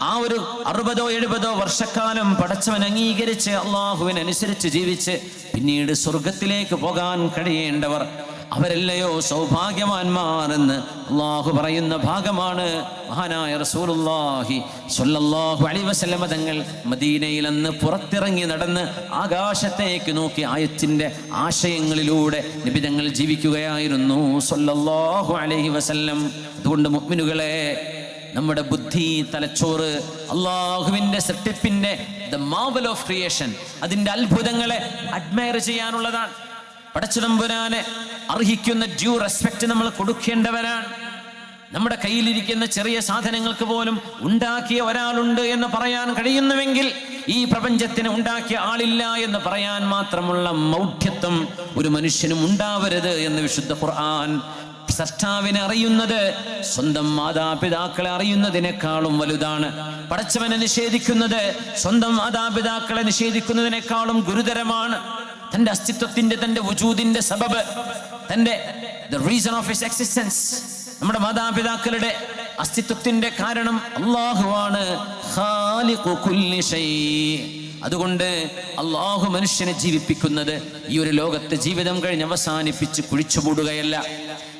ആ ഒരു 60-70 വർഷക്കാലം പടച്ചവൻ അംഗീകരിച്ച് അള്ളാഹുവിനനുസരിച്ച് ജീവിച്ച് പിന്നീട് സ്വർഗത്തിലേക്ക് പോകാൻ കഴിയേണ്ടവർ, അവരല്ലയോ സൗഭാഗ്യവാന്മാർ എന്ന് അള്ളാഹു പറയുന്ന ഭാഗമാണ് മഹാനായ റസൂലുള്ളാഹി സ്വല്ലല്ലാഹു അലൈഹി വസല്ലം തങ്ങൾ മദീനയിൽ അന്ന് പുറത്തിറങ്ങി നടന്ന് ആകാശത്തേക്ക് നോക്കി ആയത്തിന്റെ ആശയങ്ങളിലൂടെ നബി തങ്ങൾ ജീവിക്കുകയായിരുന്നു സ്വല്ലല്ലാഹു അലൈഹി വസല്ലം. അതുകൊണ്ട് മുഅ്മിനുകളെ, നമ്മുടെ ബുദ്ധി, തലച്ചോറ് അള്ളാഹുവിൻ്റെ സൃഷ്ടിപ്പിന്റെ ദ മാർവൽ ഓഫ് ക്രിയേഷൻ, അതിൻ്റെ അത്ഭുതങ്ങളെ അഡ്മയർ ചെയ്യാനുള്ളതാണ്. പടച്ചതമ്പുരാനെ അർഹിക്കുന്ന ഡ്യൂ റെസ്പെക്റ്റ് നമ്മൾ കൊടുക്കേണ്ടവരാണ്. നമ്മുടെ കയ്യിലിരിക്കുന്ന ചെറിയ സാധനങ്ങൾക്ക് പോലും ഉണ്ടാക്കിയ ഒരാളുണ്ട് എന്ന് പറയാൻ കഴിയുന്നുവെങ്കിൽ ഈ പ്രപഞ്ചത്തിന് ഉണ്ടാക്കിയ ആളില്ല എന്ന് പറയാൻ മാത്രമുള്ള മൗഢ്യത്വം ഒരു മനുഷ്യനും ഉണ്ടാവരുത് എന്ന് വിശുദ്ധ ഖുർആൻ. സൃഷ്ടാവിനെ അറിയുന്നത് സ്വന്തം മാതാപിതാക്കളെ അറിയുന്നതിനേക്കാളും വലുതാണ്. പടച്ചവനെ നിഷേധിക്കുന്നത് സ്വന്തം മാതാപിതാക്കളെ നിഷേധിക്കുന്നതിനേക്കാളും ഗുരുതരമാണ്. തന്റെ അസ്തിത്വത്തിന്റെ, തന്റെ വജൂദിന്റെ സബബ്, തന്റെ the reason of his existence, നമ്മുടെ മാതാപിതാക്കളുടെ അസ്തിത്വത്തിന്റെ കാരണം അല്ലാഹുവാണ്, ഖാലിഖു കുല്ലി ഷൈ. അതുകൊണ്ട് അല്ലാഹു മനുഷ്യനെ ജീവിപ്പിക്കുന്നത് ഈ ഒരു ലോകത്തെ ജീവിതം കഴിഞ്ഞ് അവസാനിപ്പിച്ച് കുഴിച്ചുമൂടുകയല്ല.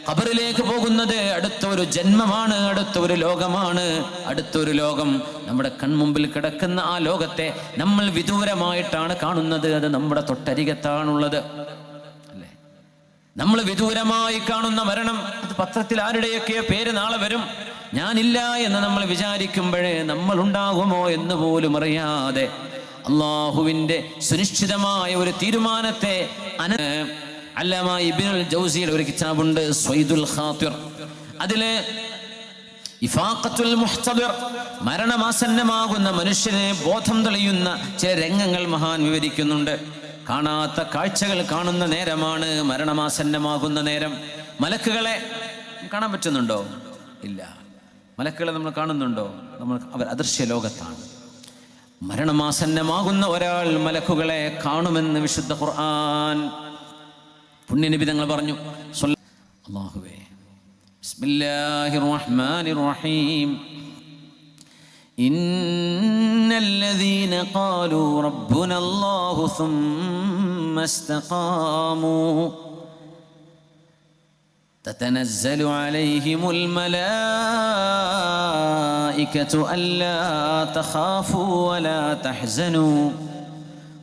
ഖബറിലേക്ക് പോകുന്നത് അടുത്തൊരു ജന്മമാണ്, അടുത്തൊരു ലോകമാണ്. അടുത്തൊരു ലോകം നമ്മുടെ കൺമുമ്പിൽ കിടക്കുന്ന ആ ലോകത്തെ നമ്മൾ വിദൂരമായിട്ടാണ് കാണുന്നത്. അത് നമ്മുടെ തൊട്ടരികത്താണുള്ളത് അല്ലേ? നമ്മൾ വിദൂരമായി കാണുന്ന മരണം, അത് പത്രത്തിൽ ആരുടെയൊക്കെയോ പേര് നാളെ വരും. ഞാനില്ല എന്ന് നമ്മൾ വിചാരിക്കുമ്പോഴേ നമ്മൾ ഉണ്ടാകുമോ എന്ന് പോലും അറിയാതെ അള്ളാഹുവിൻ്റെ സുനിശ്ചിതമായ ഒരു തീരുമാനത്തെ അല്ലാമ ഇബ്നുൽ ജൗസിയുടെ ഒരു കിതാബുണ്ട് സ്വൈദുൽ ഖാതിർ. അതിലെ ഇഫാഖത്തുൽ മുഹ്തദിർ, മരണമാസന്നമാകുന്ന മനുഷ്യനെ ബോധം തെളിയുന്ന ചില രംഗങ്ങൾ മഹാൻ വിവരിക്കുന്നുണ്ട്. കാണാത്ത കാഴ്ചകൾ കാണുന്ന നേരമാണ് മരണമാസന്നമാകുന്ന നേരം. മലക്കുകളെ കാണാൻ പറ്റുന്നുണ്ടോ? ഇല്ല. മലക്കുകളെ നമ്മൾ കാണുന്നുണ്ടോ? അവർ അദൃശ്യ ലോകത്താണ്. മരണമാസന്നമാകുന്ന ഒരാൾ മലക്കുകളെ കാണുമെന്ന് വിശുദ്ധ ഖുർആൻ. പുണ്യനബി തങ്ങൾ പറഞ്ഞു, അല്ലാഹുവേ, ബിസ്മില്ലാഹിർ റഹ്മാനിർ റഹീം, ഇന്നല്ലദീന ഖാലൂ റബ്ബുനല്ലാഹു സുമ്മ ഇസ്തഖാമൂ تتنزل عليهم الملائكة ألا تخافوا ولا تحزنوا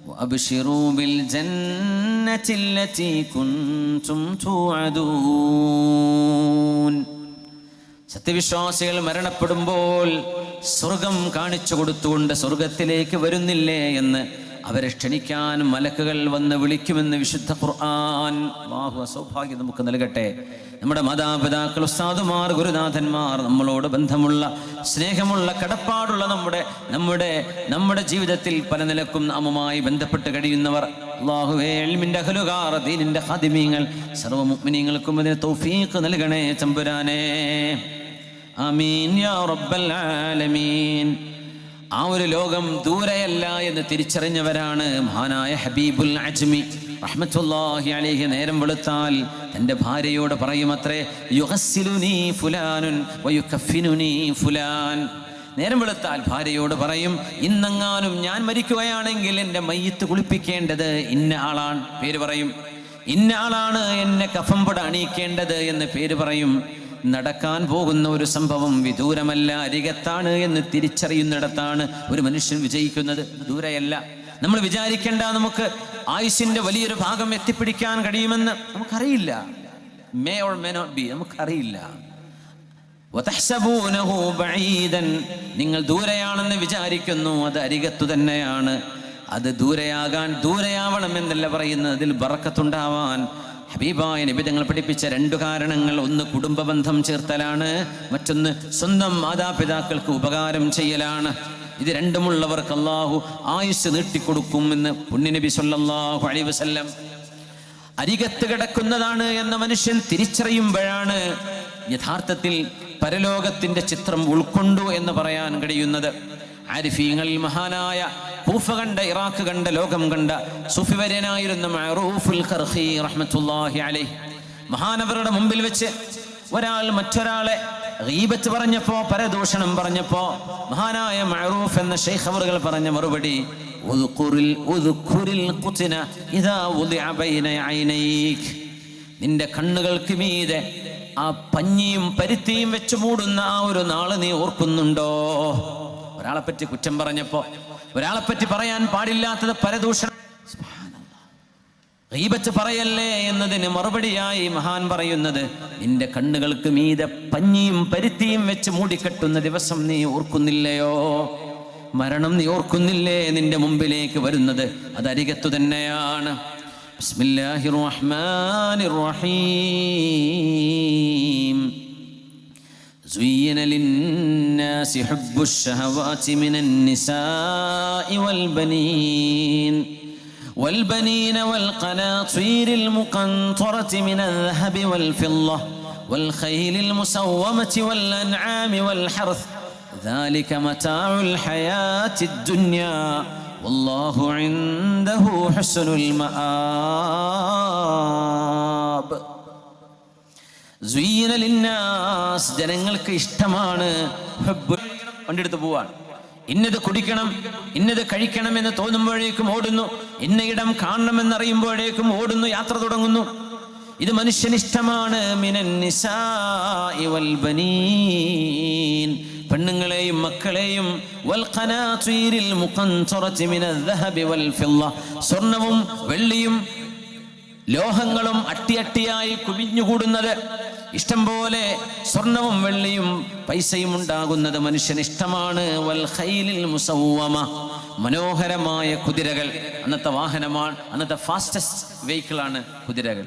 وأبشروا بالجنة التي كنتم توعدون. സത്യവിശ്വാസികൾ മരണപ്പെടുമ്പോൾ സ്വർഗം കാണിച്ചു കൊടുത്തുകൊണ്ട് സ്വർഗത്തിലേക്ക് വരുന്നില്ലേ എന്ന് അവരെ ക്ഷണിക്കാൻ മലക്കുകൾ വന്ന് വിളിക്കുമെന്ന് വിശുദ്ധ ഖുർആൻ. അല്ലാഹു സൗഭാഗ്യം നമുക്ക് നൽകട്ടെ. നമ്മുടെ മാതാപിതാക്കൾ, ഉസ്താദുമാർ, ഗുരുനാഥന്മാർ, നമ്മളോട് ബന്ധമുള്ള സ്നേഹമുള്ള കടപ്പാടുള്ള നമ്മുടെ ജീവിതത്തിൽ പല നിലക്കും നാമുമായി ബന്ധപ്പെട്ട് കഴിയുന്നവർ, അല്ലാഹുവേ, ഇൽമിന്റെ അഹ്ലുകാർ, ദീനിന്റെ ഖാദിമീങ്ങൾ, സർവ്വ മുഅ്മിനീങ്ങൾക്കും അതിന് തൗഫീഖ് നൽകണേ തമ്പുരാനേ. ആമീൻ യാ റബ്ബൽ ആലമീൻ. ആ ഒരു ലോകം ദൂരെയല്ല എന്ന് തിരിച്ചറിഞ്ഞവരാണ് മഹാനായ ഹബീബുൽ അജ്മി റഹ്മത്തുള്ളാഹി അലൈഹി. നേരം വെളുത്താൽ തൻ്റെ ഭാര്യയോട് പറയുമത്രേ, യുഗസ്സിലുനി ഫുലാനുൻ വയുകഫിനുനി ഫുലാൻ. നേരം വെളുത്താൽ ഭാര്യയോട് പറയും, ഇന്നെങ്ങാനും ഞാൻ മരിക്കുകയാണെങ്കിൽ എൻ്റെ മയ്യിത്ത് കുളിപ്പിക്കേണ്ടത് ഇന്ന ആളാണ്, പേര് പറയും. ഇന്ന ആളാണ് എന്നെ കഫംപട അണിയിക്കേണ്ടത് എന്ന് പേര് പറയും. നടക്കാൻ പോകുന്ന ഒരു സംഭവം വിദൂരമല്ല, അരികത്താണ് എന്ന് തിരിച്ചറിയുന്നിടത്താണ് ഒരു മനുഷ്യൻ വിജയിക്കുന്നത്. ദൂരെയല്ല. നമ്മൾ വിചാരിക്കേണ്ട നമുക്ക് ആയുസ്സിന്റെ വലിയൊരു ഭാഗം എത്തിപ്പിടിക്കാൻ കഴിയുമെന്ന് നമുക്കറിയില്ല. May or may not be, നമുക്കറിയില്ല. വതഹ്സബൂനഹു ബഈദൻ, നിങ്ങൾ ദൂരെയാണെന്ന് വിചാരിക്കുന്നു, അത് അരികത്തു തന്നെയാണ്. അത് ദൂരെയാവണം എന്നല്ല പറയുന്നത്, അതിൽ ബറക്കത്തുണ്ടാവാൻ ഹബീബായ നബി തങ്ങൾ പഠിപ്പിച്ച രണ്ടു കാരണങ്ങൾ. ഒന്ന് കുടുംബ ബന്ധം ചേർത്തലാണ്, മറ്റൊന്ന് സ്വന്തം മാതാപിതാക്കൾക്ക് ഉപകാരം ചെയ്യലാണ്. ഇത് രണ്ടുമുള്ളവർക്ക് അല്ലാഹു ആയുസ് നീട്ടിക്കൊടുക്കുമെന്ന് പുണ്യനബി സല്ലല്ലാഹു അലൈഹി വസല്ലം. അരികത്ത് കിടക്കുന്നതാണ് എന്ന മനുഷ്യൻ തിരിച്ചറിയുമ്പോഴാണ് യഥാർത്ഥത്തിൽ പരലോകത്തിന്റെ ചിത്രം ഉൾക്കൊണ്ടു എന്ന് പറയാൻ കഴിയുന്നത്. ആരിഫീങ്ങൾ, മഹാനായ കൂഫ കണ്ട, ഇറാഖ് കണ്ട, ലോകം കണ്ട സൂഫിവര്യനായിരുന്ന മഅറൂഫുൽ ഖർഖി റഹ്മത്തുള്ളാഹി അലൈഹി, മഹാനവരുടെ മുമ്പിൽ വെച്ച് ഒരാൾ മറ്റൊരാളെ ഗീബത്ത് പറഞ്ഞപ്പോ, പരദൂഷണം പറഞ്ഞപ്പോ, മഹാനായ മഅറൂഫ് എന്ന ശൈഖ് അവറുകൾ പറഞ്ഞ മറുപടി, നിന്റെ കണ്ണുകൾക്ക് മീതെ ആ പഞ്ഞിയും പരുത്തിയും വെച്ച് മൂടുന്ന ആ ഒരു നാള് നീ ഓർക്കുന്നുണ്ടോ? ഒരാളെ പറ്റി കുറ്റം പറഞ്ഞപ്പോ, ഒരാളെ പറ്റി പറയാൻ പാടില്ലാത്തത് പരദൂഷണം, ഗീബത്ത് പറയല്ലേ എന്നതിന് മറുപടിയായി മഹാൻ പറയുന്നത്, നിന്റെ കണ്ണുകൾക്ക് മീതെ പഞ്ഞിയും പരുത്തിയും വെച്ച് മൂടിക്കെട്ടുന്ന ദിവസം നീ ഓർക്കുന്നില്ലയോ? മരണം നീ ഓർക്കുന്നില്ലേ? നിന്റെ മുമ്പിലേക്ക് വരുന്നത് അത് അരികത്തു തന്നെയാണ്. ബിസ്മില്ലാഹിർ റഹ്മാനിർ റഹീം. زين للناس حب الشهوات من النساء والبنين والقناطير المقنطرة من الذهب والفضة والخيل المسومة والأنعام والحرث ذلك متاع الحياة الدنيا والله عنده حسن المآب. ജനങ്ങൾക്ക് ഇഷ്ടമാണ് വണ്ടിയെടുത്ത് പോവാൻ, ഇന്നത് കുടിക്കണം, ഇന്നത് കഴിക്കണം എന്ന് തോന്നുമ്പോഴേക്കും ഓടുന്നു, ഇന്ന ഇടം കാണണമെന്നറിയുമ്പോഴേക്കും ഓടുന്നു, യാത്ര തുടങ്ങുന്നു. ഇത് മനുഷ്യനിഷ്ടമാണ്. മിനൻ നിസാഇ വൽ ബനീൻ, പെണ്ണുങ്ങളെയും മക്കളെയും, വൽ ഖനാതീരിൽ മുഖന്തറതി മിനൽ ദഹബി വൽ ഫിദ്ദ, സ്വർണവും വെള്ളിയും ലോഹങ്ങളും അട്ടിയട്ടിയായി കുമിഞ്ഞുകൂടുന്നത്, ഇഷ്ടം പോലെ സ്വർണവും വെള്ളിയും പൈസയും ഉണ്ടാകുന്നത് മനുഷ്യന് ഇഷ്ടമാണ്. വൽ ഖൈലിൽ മുസവ്വമ, മനോഹരമായ കുതിരകൾ. അന്നത്തെ വാഹനമാണ്, അന്നത്തെ ഫാസ്റ്റസ്റ്റ് വെഹിക്കിളാണ് കുതിരകൾ.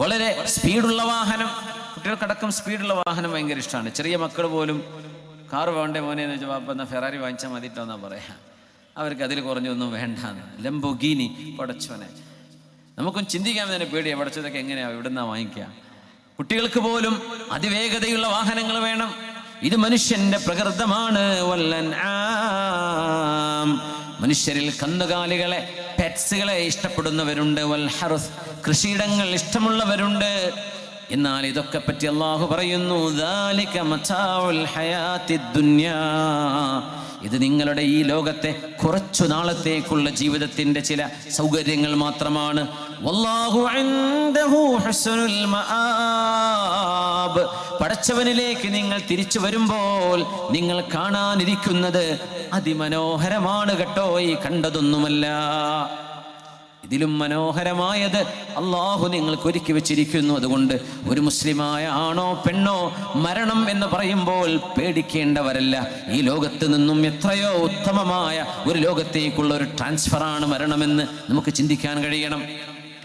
വളരെ സ്പീഡുള്ള വാഹനം. കുട്ടികൾക്കടക്കം സ്പീഡുള്ള വാഹനം ഭയങ്കര ഇഷ്ടമാണ്. ചെറിയ മക്കൾ പോലും കാറ് വേണ്ടേ മോനെ എന്ന് വെച്ചാൽ പാപ്പ എന്നാൽ ഫെറാറി വാങ്ങിച്ചാൽ മതിയിട്ടോന്നാ പറയാം. അവർക്ക് അതിൽ കുറഞ്ഞൊന്നും വേണ്ടാന്ന്. ലംബോഗിനി, പടച്ചോനെ, നമുക്കും ചിന്തിക്കാൻ തന്നെ പേടിയാണ്. പടച്ചതൊക്കെ എങ്ങനെയാ, ഇവിടുന്നാ വാങ്ങിക്കുക? കുട്ടികൾക്ക് പോലും അതിവേഗതയുള്ള വാഹനങ്ങൾ വേണം. ഇത് മനുഷ്യന്റെ പ്രകൃതമാണ്. മനുഷ്യരിൽ കന്നുകാലികളെ, പെറ്റ്സുകളെ ഇഷ്ടപ്പെടുന്നവരുണ്ട്. വൽ ഹർസ്, കൃഷിയിടങ്ങൾ ഇഷ്ടമുള്ളവരുണ്ട്. എന്നാൽ ഇതൊക്കെ പറ്റി അല്ലാഹു പറയുന്നു, ദാലിക മതാഉൽ ഹയാത്തിദ് ദുനിയാ, ഇത് നിങ്ങളുടെ ഈ ലോകത്തെ കുറച്ചു നാളത്തേക്കുള്ള ജീവിതത്തിന്റെ ചില സൗകര്യങ്ങൾ മാത്രമാണ്. വല്ലാഹു ഇൻദഹു ഹുസ്നുൽ മആബ്, പടച്ചവനിലേക്ക് നിങ്ങൾ തിരിച്ചു വരുമ്പോൾ നിങ്ങൾ കാണാനിരിക്കുന്നത് അതിമനോഹരമാണ് കേട്ടോ, ഈ കണ്ടതൊന്നുമല്ല. ഇതിലും മനോഹരമായത് അള്ളാഹു നിങ്ങൾക്ക് ഒരുക്കി വെച്ചിരിക്കുന്നു. അതുകൊണ്ട് ഒരു മുസ്ലിമായ ആണോ പെണ്ണോ മരണം എന്ന് പറയുമ്പോൾ പേടിക്കേണ്ടവരല്ല. ഈ ലോകത്ത് നിന്നും എത്രയോ ഉത്തമമായ ഒരു ലോകത്തേക്കുള്ള ഒരു ട്രാൻസ്ഫറാണ് മരണമെന്ന് നമുക്ക് ചിന്തിക്കാൻ കഴിയണം.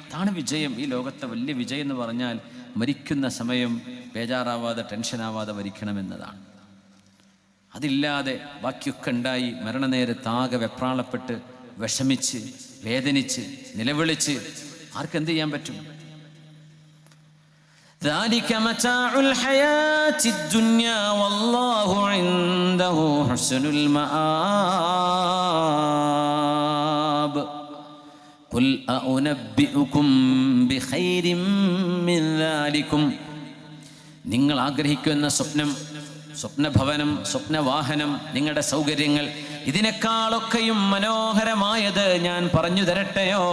അതാണ് വിജയം. ഈ ലോകത്തെ വലിയ വിജയം എന്ന് പറഞ്ഞാൽ മരിക്കുന്ന സമയം ബേജാറാവാതെ ടെൻഷനാവാതെ മരിക്കണമെന്നതാണ്. അതില്ലാതെ ബാക്കിയൊക്കെ ഉണ്ടായി മരണനേരത്താകെ വെപ്രാളപ്പെട്ട് വിഷമിച്ച് വേദനിച്ച് നിലവിളിച്ച് ആർക്കെന്ത് ചെയ്യാൻ പറ്റും? ذلك متاع الحياة الدنيا والله عنده حسن المآب قل أنبئكم بخير من ذلكم, നിങ്ങൾ ആഗ്രഹിക്കുന്ന സ്വപ്നഭവനം, സ്വപ്നവാഹനം, നിങ്ങളുടെ സൗകര്യങ്ങൾ, ഇതിനേക്കാളൊക്കെയും മനോഹരമായത് ഞാൻ പറഞ്ഞു തരട്ടെയോ?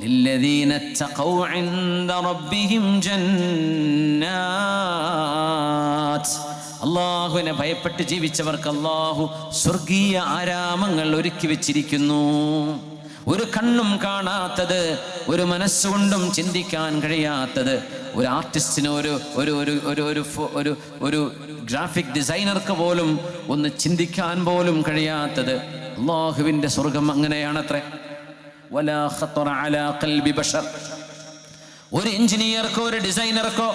ലില്ലദീന തഖൗ ഇൻദ റബ്ബിഹിം ജന്നാത്ത്, അല്ലാഹുവിനെ ഭയപ്പെട്ട് ജീവിച്ചവർക്ക് അല്ലാഹു സ്വർഗീയ ആരാമങ്ങൾ ഒരുക്കി വെച്ചിരിക്കുന്നു. ഒരു കണ്ണും കാണാത്തത്, ഒരു മനസ്സുകൊണ്ടും ചിന്തിക്കാൻ കഴിയാത്തത്, ഒരു ആർട്ടിസ്റ്റിന്, ഒരു ഗ്രാഫിക് ഡിസൈനർക്ക് പോലും ഒന്ന് ചിന്തിക്കാൻ പോലും കഴിയാത്തത് അല്ലാഹുവിൻ്റെ സ്വർഗം അങ്ങനെയാണത്രേ. വലാ ഖത്തറ അലാ ഖൽബി ബശർ, ഒരു എഞ്ചിനീയർക്കോ ഒരു ഡിസൈനർക്കോ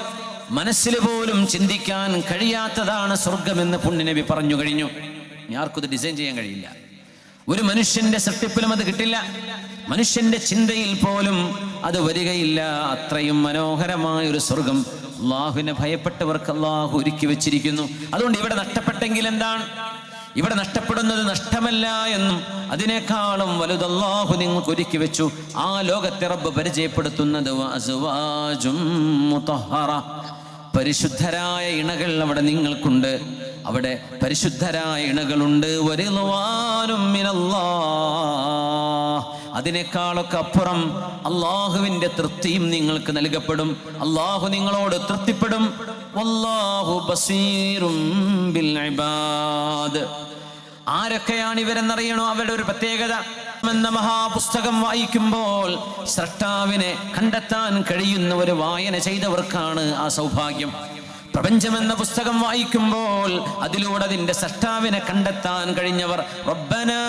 മനസ്സിൽ പോലും ചിന്തിക്കാൻ കഴിയാത്തതാണ് സ്വർഗമെന്ന് പുണ്യനബി പറഞ്ഞു കഴിഞ്ഞു. ആർക്കും ഇത് ഡിസൈൻ ചെയ്യാൻ കഴിയില്ല. ഒരു മനുഷ്യന്റെ സൃഷ്ടിപ്പിലും അത് കിട്ടില്ല. മനുഷ്യന്റെ ചിന്തയിൽ പോലും അത് വരികയില്ല. അത്രയും മനോഹരമായ ഒരു സ്വർഗം അള്ളാഹുവിനെ ഭയപ്പെട്ടവർക്ക് അള്ളാഹു ഒരുക്കി വെച്ചിരിക്കുന്നു. അതുകൊണ്ട് ഇവിടെ നഷ്ടപ്പെട്ടെങ്കിൽ എന്താണ്? ഇവിടെ നഷ്ടപ്പെടുന്നത് നഷ്ടമല്ല എന്നും അതിനേക്കാളും വലുത് അള്ളാഹു നിങ്ങൾക്ക് ഒരുക്കി വെച്ചു. ആ ലോകത്തെ റബ്ബ് പരിചയപ്പെടുത്തുന്നത് അസ്വാജും മുതഹ്ഹറ, പരിശുദ്ധരായ ഇണകൾ അവിടെ നിങ്ങൾക്കുണ്ട്. അവിടെ പരിശുദ്ധരായ ഇണകളുണ്ട്. വരിദ്വാനും മിനല്ലാഹ്, അതിനേക്കാളൊക്കെ അപ്പുറം അള്ളാഹുവിൻ്റെ തൃപ്തിയും നിങ്ങൾക്ക് നൽകപ്പെടും. അള്ളാഹു നിങ്ങളോട് തൃപ്തിപ്പെടും. വല്ലാഹു ബസീറും ബിൽ ഇബാദ്. ആരൊക്കെയാണ് ഇവരെന്നറിയണോ? അവരുടെ ഒരു പ്രത്യേകത എന്ന മഹാപുസ്തകം വായിക്കുമ്പോൾ സ്രഷ്ടാവിനെ കണ്ടെത്താൻ കഴിയുന്ന ഒരു വായന ചെയ്തവർക്കാണ് ആ സൗഭാഗ്യം. പ്രപഞ്ചമെന്ന പുസ്തകം വായിക്കുമ്പോൾ അതിലൂടെ അതിൻ്റെ സ്രഷ്ടാവിനെ കണ്ടെത്താൻ കഴിഞ്ഞവർ, റബ്ബനാ,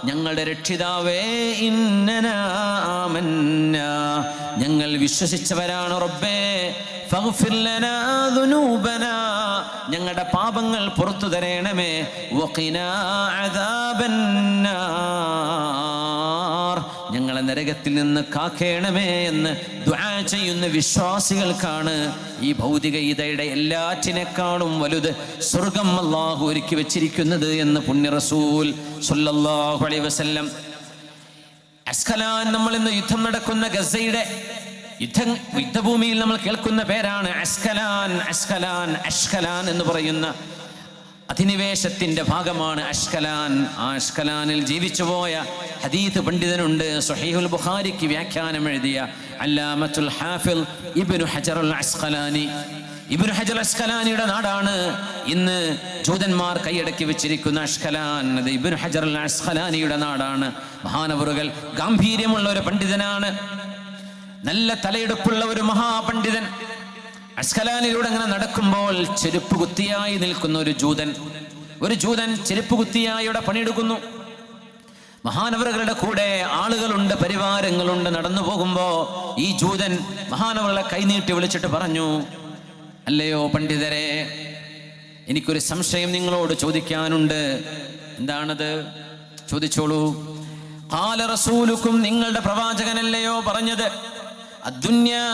ഞങ്ങളുടെ രക്ഷിതാവേ, ഇന്നനാ ആമന്നാ, ഞങ്ങൾ വിശ്വസിച്ചവരാണ്. റബ്ബേ ഫഗ്ഫിർ ലനാ ദുനൂബനാ, ഞങ്ങളുടെ പാപങ്ങൾ പുറത്തു തരണമേ. വഖിനാ അദാബന്നാർ, ഞങ്ങളെ നരകത്തിൽ നിന്ന് കാക്കേണമേ എന്ന് ദുആ ചെയ്യുന്ന വിശ്വാസികൾക്കാണ് ഈ ഭൗതിക ഇതയുടെ എല്ലാറ്റിനേക്കാളും വലുത് സ്വർഗം അല്ലാഹു ഒരുക്കി വെച്ചിരിക്കുന്നത് എന്ന് പുണ്യ റസൂൽ സ്വല്ലല്ലാഹു അലൈഹി വസല്ലം. അസ്കലാൻ, നമ്മൾ ഇന്ന് യുദ്ധം നടക്കുന്ന ഗസയുടെ യുദ്ധഭൂമിയിൽ നമ്മൾ കേൾക്കുന്ന പേരാണ് അസ്കലാൻ. അഷ്കലാൻ എന്ന് പറയുന്ന അധിനിവേശത്തിന്റെ ഭാഗമാണ് അഷ്കലാൻ. ആ അഷ്കലാനിൽ ജീവിച്ചുപോയ ഹദീത്ത് പണ്ഡിതനുണ്ട്. സ്വഹീഹുൽ ബുഖാരിക്ക് വ്യാഖ്യാനം എഴുതിയ അല്ലാമത്തുൽ ഹാഫിൾ ഇബ്നു ഹജർ അൽ അസ്ഖലാനി. ഇബ്നു ഹജർ അസ്ഖലാനിയുടെ നാടാണ് ഇന്ന് ജൂതന്മാർ കൈയടക്കി വെച്ചിരിക്കുന്ന അഷ്കലാൻ. അത് ഇബ്നു ഹജർ അൽ അസ്ഖലാനിയുടെ നാടാണ്. മഹാനവറുകൾ ഗാംഭീര്യമുള്ള ഒരു പണ്ഡിതനാണ്, നല്ല തലയെടുപ്പുള്ള ഒരു മഹാപണ്ഡിതൻ. അസ്ഖലാനിലൂടെ അങ്ങനെ നടക്കുമ്പോൾ ചെരുപ്പ് കുത്തിയായി നിൽക്കുന്ന ഒരു ജൂതൻ ചെരുപ്പ് കുത്തിയായി ഇവിടെ പണിയെടുക്കുന്നു. മഹാനവറുകളുടെ കൂടെ ആളുകളുണ്ട്, പരിവാരങ്ങളുണ്ട്. നടന്നു പോകുമ്പോ ഈ ജൂതൻ മഹാനവറുകളെ കൈനീട്ടി വിളിച്ചിട്ട് പറഞ്ഞു, അല്ലയോ പണ്ഡിതരെ, എനിക്കൊരു സംശയം നിങ്ങളോട് ചോദിക്കാനുണ്ട്. എന്താണത്? ചോദിച്ചോളൂ. ഖാല റസൂലുക്കും, നിങ്ങളുടെ പ്രവാചകനല്ലയോ പറഞ്ഞത്, അദ്ദുന്യാ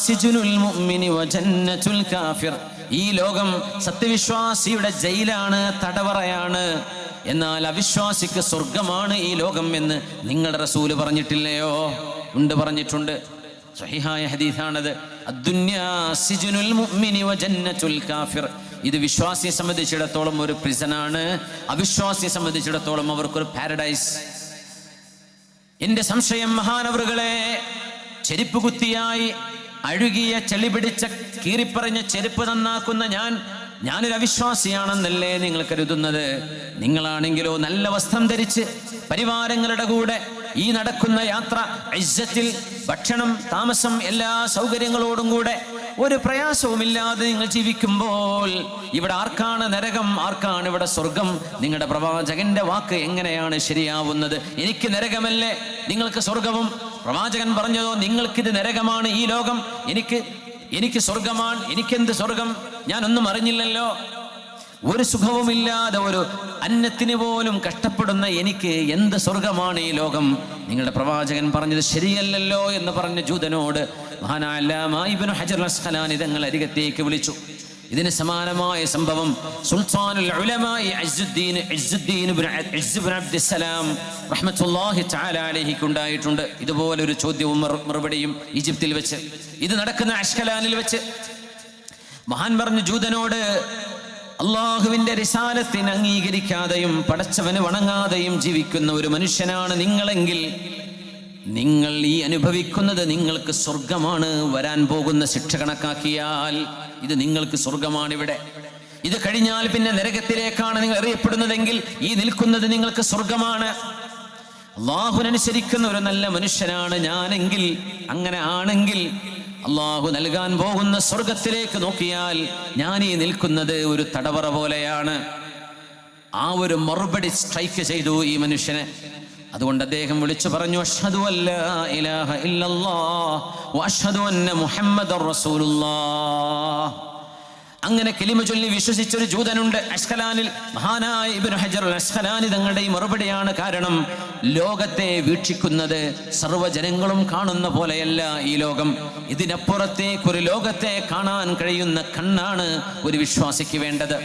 സിജ്നുൽ മുഅ്മിനി വജന്നത്തുൽ കാഫിർ. ഈ ലോകം സത്യവിശ്വാസിയുടെ ജയിലാണ്, തടവറയാണ്. എന്നാൽ അവിശ്വാസിക്ക് സ്വർഗമാണ് ഈ ലോകം എന്ന് നിങ്ങളുടെ റസൂല് പറഞ്ഞിട്ടില്ലയോ? ഉണ്ട്, പറഞ്ഞിട്ടുണ്ട്. സ്വഹീഹായ ഹദീസാണത്. അദ്ദുന്യാ സിജ്നുൽ മുഅ്മിനി വജന്നത്തുൽ കാഫിർ. ഇത് വിശ്വാസിയെ സംബന്ധിച്ചിടത്തോളം ഒരു പ്രിസനാണ്, അവിശ്വാസിയെ സംബന്ധിച്ചിടത്തോളം അവർക്കൊരു പാരഡൈസ്. എന്റെ സംശയം, മഹാനവറുകളെ, ചെരുപ്പ് കുത്തിയായി അഴുകിയ ചെളി പിടിച്ച കീറിപ്പറഞ്ഞ ചെരുപ്പ് നന്നാക്കുന്ന ഞാനൊരു അവിശ്വാസിയാണെന്നല്ലേ നിങ്ങൾ കരുതുന്നത്? നിങ്ങളാണെങ്കിലോ നല്ല വസ്ത്രം ധരിച്ച് പരിവാരങ്ങളുടെ കൂടെ ഈ നടക്കുന്ന യാത്ര ഇസ്സത്തിൽ, ഭക്ഷണം, താമസം, എല്ലാ സൗകര്യങ്ങളോടും കൂടെ ഒരു പ്രയാസവുമില്ലാതെ നിങ്ങൾ ജീവിക്കുമ്പോൾ ഇവിടെ ആർക്കാണ് നരകം, ആർക്കാണ് ഇവിടെ സ്വർഗം? നിങ്ങളുടെ പ്രവാചകന്റെ വാക്ക് എങ്ങനെയാണ് ശരിയാവുന്നത്? എനിക്ക് നരകമല്ലേ, നിങ്ങൾക്ക് സ്വർഗവും? പ്രവാചകൻ പറഞ്ഞതോ നിങ്ങൾക്കിത് നരകമാണ് ഈ ലോകം, എനിക്ക് സ്വർഗമാണ്. എനിക്കെന്ത് സ്വർഗം? ഞാനൊന്നും അറിഞ്ഞില്ലല്ലോ. ഒരു സുഖവുമില്ലാതെ ഒരു അന്നത്തിന് പോലും കഷ്ടപ്പെടുന്ന എനിക്ക് എന്ത് സ്വർഗമാണ് ഈ ലോകം? നിങ്ങളുടെ പ്രവാചകൻ പറഞ്ഞത് ശരിയല്ലല്ലോ എന്ന് പറഞ്ഞ ജൂതനോട് മഹാനായ അല്ലാമ ഇബ്നു ഹജർ അൽ അസ്ഖലാനി തങ്ങൾ അരികത്തേക്ക് വിളിച്ചു. ഇതിന് സമാനമായ സംഭവം സുൽത്താനുൽ ഉലമാ ഇസ്സുദ്ദീൻ ഇബ്നു അബ്ദുസ്സലാം റഹ്മത്തുള്ളാഹി തആല അലൈഹിക്ക് ഉണ്ടായിട്ടുണ്ട്. ഇതുപോലൊരു ചോദ്യവും മറുപടിയും ഈജിപ്തിൽ വെച്ച്, ഇത് നടക്കുന്ന അഷ്കലാനിൽ വെച്ച്. മഹാൻ പറഞ്ഞു ജൂതനോട്, അള്ളാഹുവിന്റെ റിസാലത്തിനെ അംഗീകരിക്കാതെയും പടച്ചവന് വണങ്ങാതെയും ജീവിക്കുന്ന ഒരു മനുഷ്യനാണ് നിങ്ങളെങ്കിൽ, നിങ്ങൾ ഈ അനുഭവിക്കുന്നത് നിങ്ങൾക്ക് സ്വർഗമാണ്. വരാൻ പോകുന്ന ശിക്ഷ കണക്കാക്കിയാൽ ഇത് നിങ്ങൾക്ക് സ്വർഗമാണ്. ഇവിടെ ഇത് കഴിഞ്ഞാൽ പിന്നെ നരകത്തിലേക്കാണ് നിങ്ങൾ എറിയപ്പെടുന്നതെങ്കിൽ ഈ നിൽക്കുന്നത് നിങ്ങൾക്ക് സ്വർഗമാണ്. അള്ളാഹുവിനനുസരിക്കുന്ന ഒരു നല്ല മനുഷ്യനാണ് ഞാനെങ്കിൽ, അങ്ങനെ ആണെങ്കിൽ അള്ളാഹു നൽകാൻ പോകുന്ന സ്വർഗത്തിലേക്ക് നോക്കിയാൽ ഞാൻ ഈ നിൽക്കുന്നത് ഒരു തടവറ പോലെയാണ്. ആ ഒരു മറുപടി സ്ട്രൈക്ക് ചെയ്തു ഈ മനുഷ്യനെ. അതുകൊണ്ട് അദ്ദേഹം വിളിച്ചു പറഞ്ഞു, അഷ്ഹദു അല്ലാ ഇലാഹ ഇല്ലല്ലാഹ് വഅഷ്ഹദു അന്ന മുഹമ്മദർ റസൂലുള്ളാഹ്. അങ്ങനെ കലിമ ചൊല്ലി വിശ്വസിച്ചൊരു ജൂതനുണ്ട് അഷ്കലാനിൽ. മഹാനായ ഇബ്നു ഹജർ അൽ അസ്ഖലാനി തങ്ങളുടെ ഈ മറുപടിയാണ് കാരണം. ലോകത്തെ വീക്ഷിക്കുന്നത് സർവ്വജനങ്ങളും കാണുന്ന പോലെയല്ല ഈ ലോകം. ഇതിനപ്പുറത്തേക്കൊരു ലോകത്തെ കാണാൻ കഴിയുന്ന കണ്ണാണ് ഒരു വിശ്വാസിക്ക് വേണ്ടത്.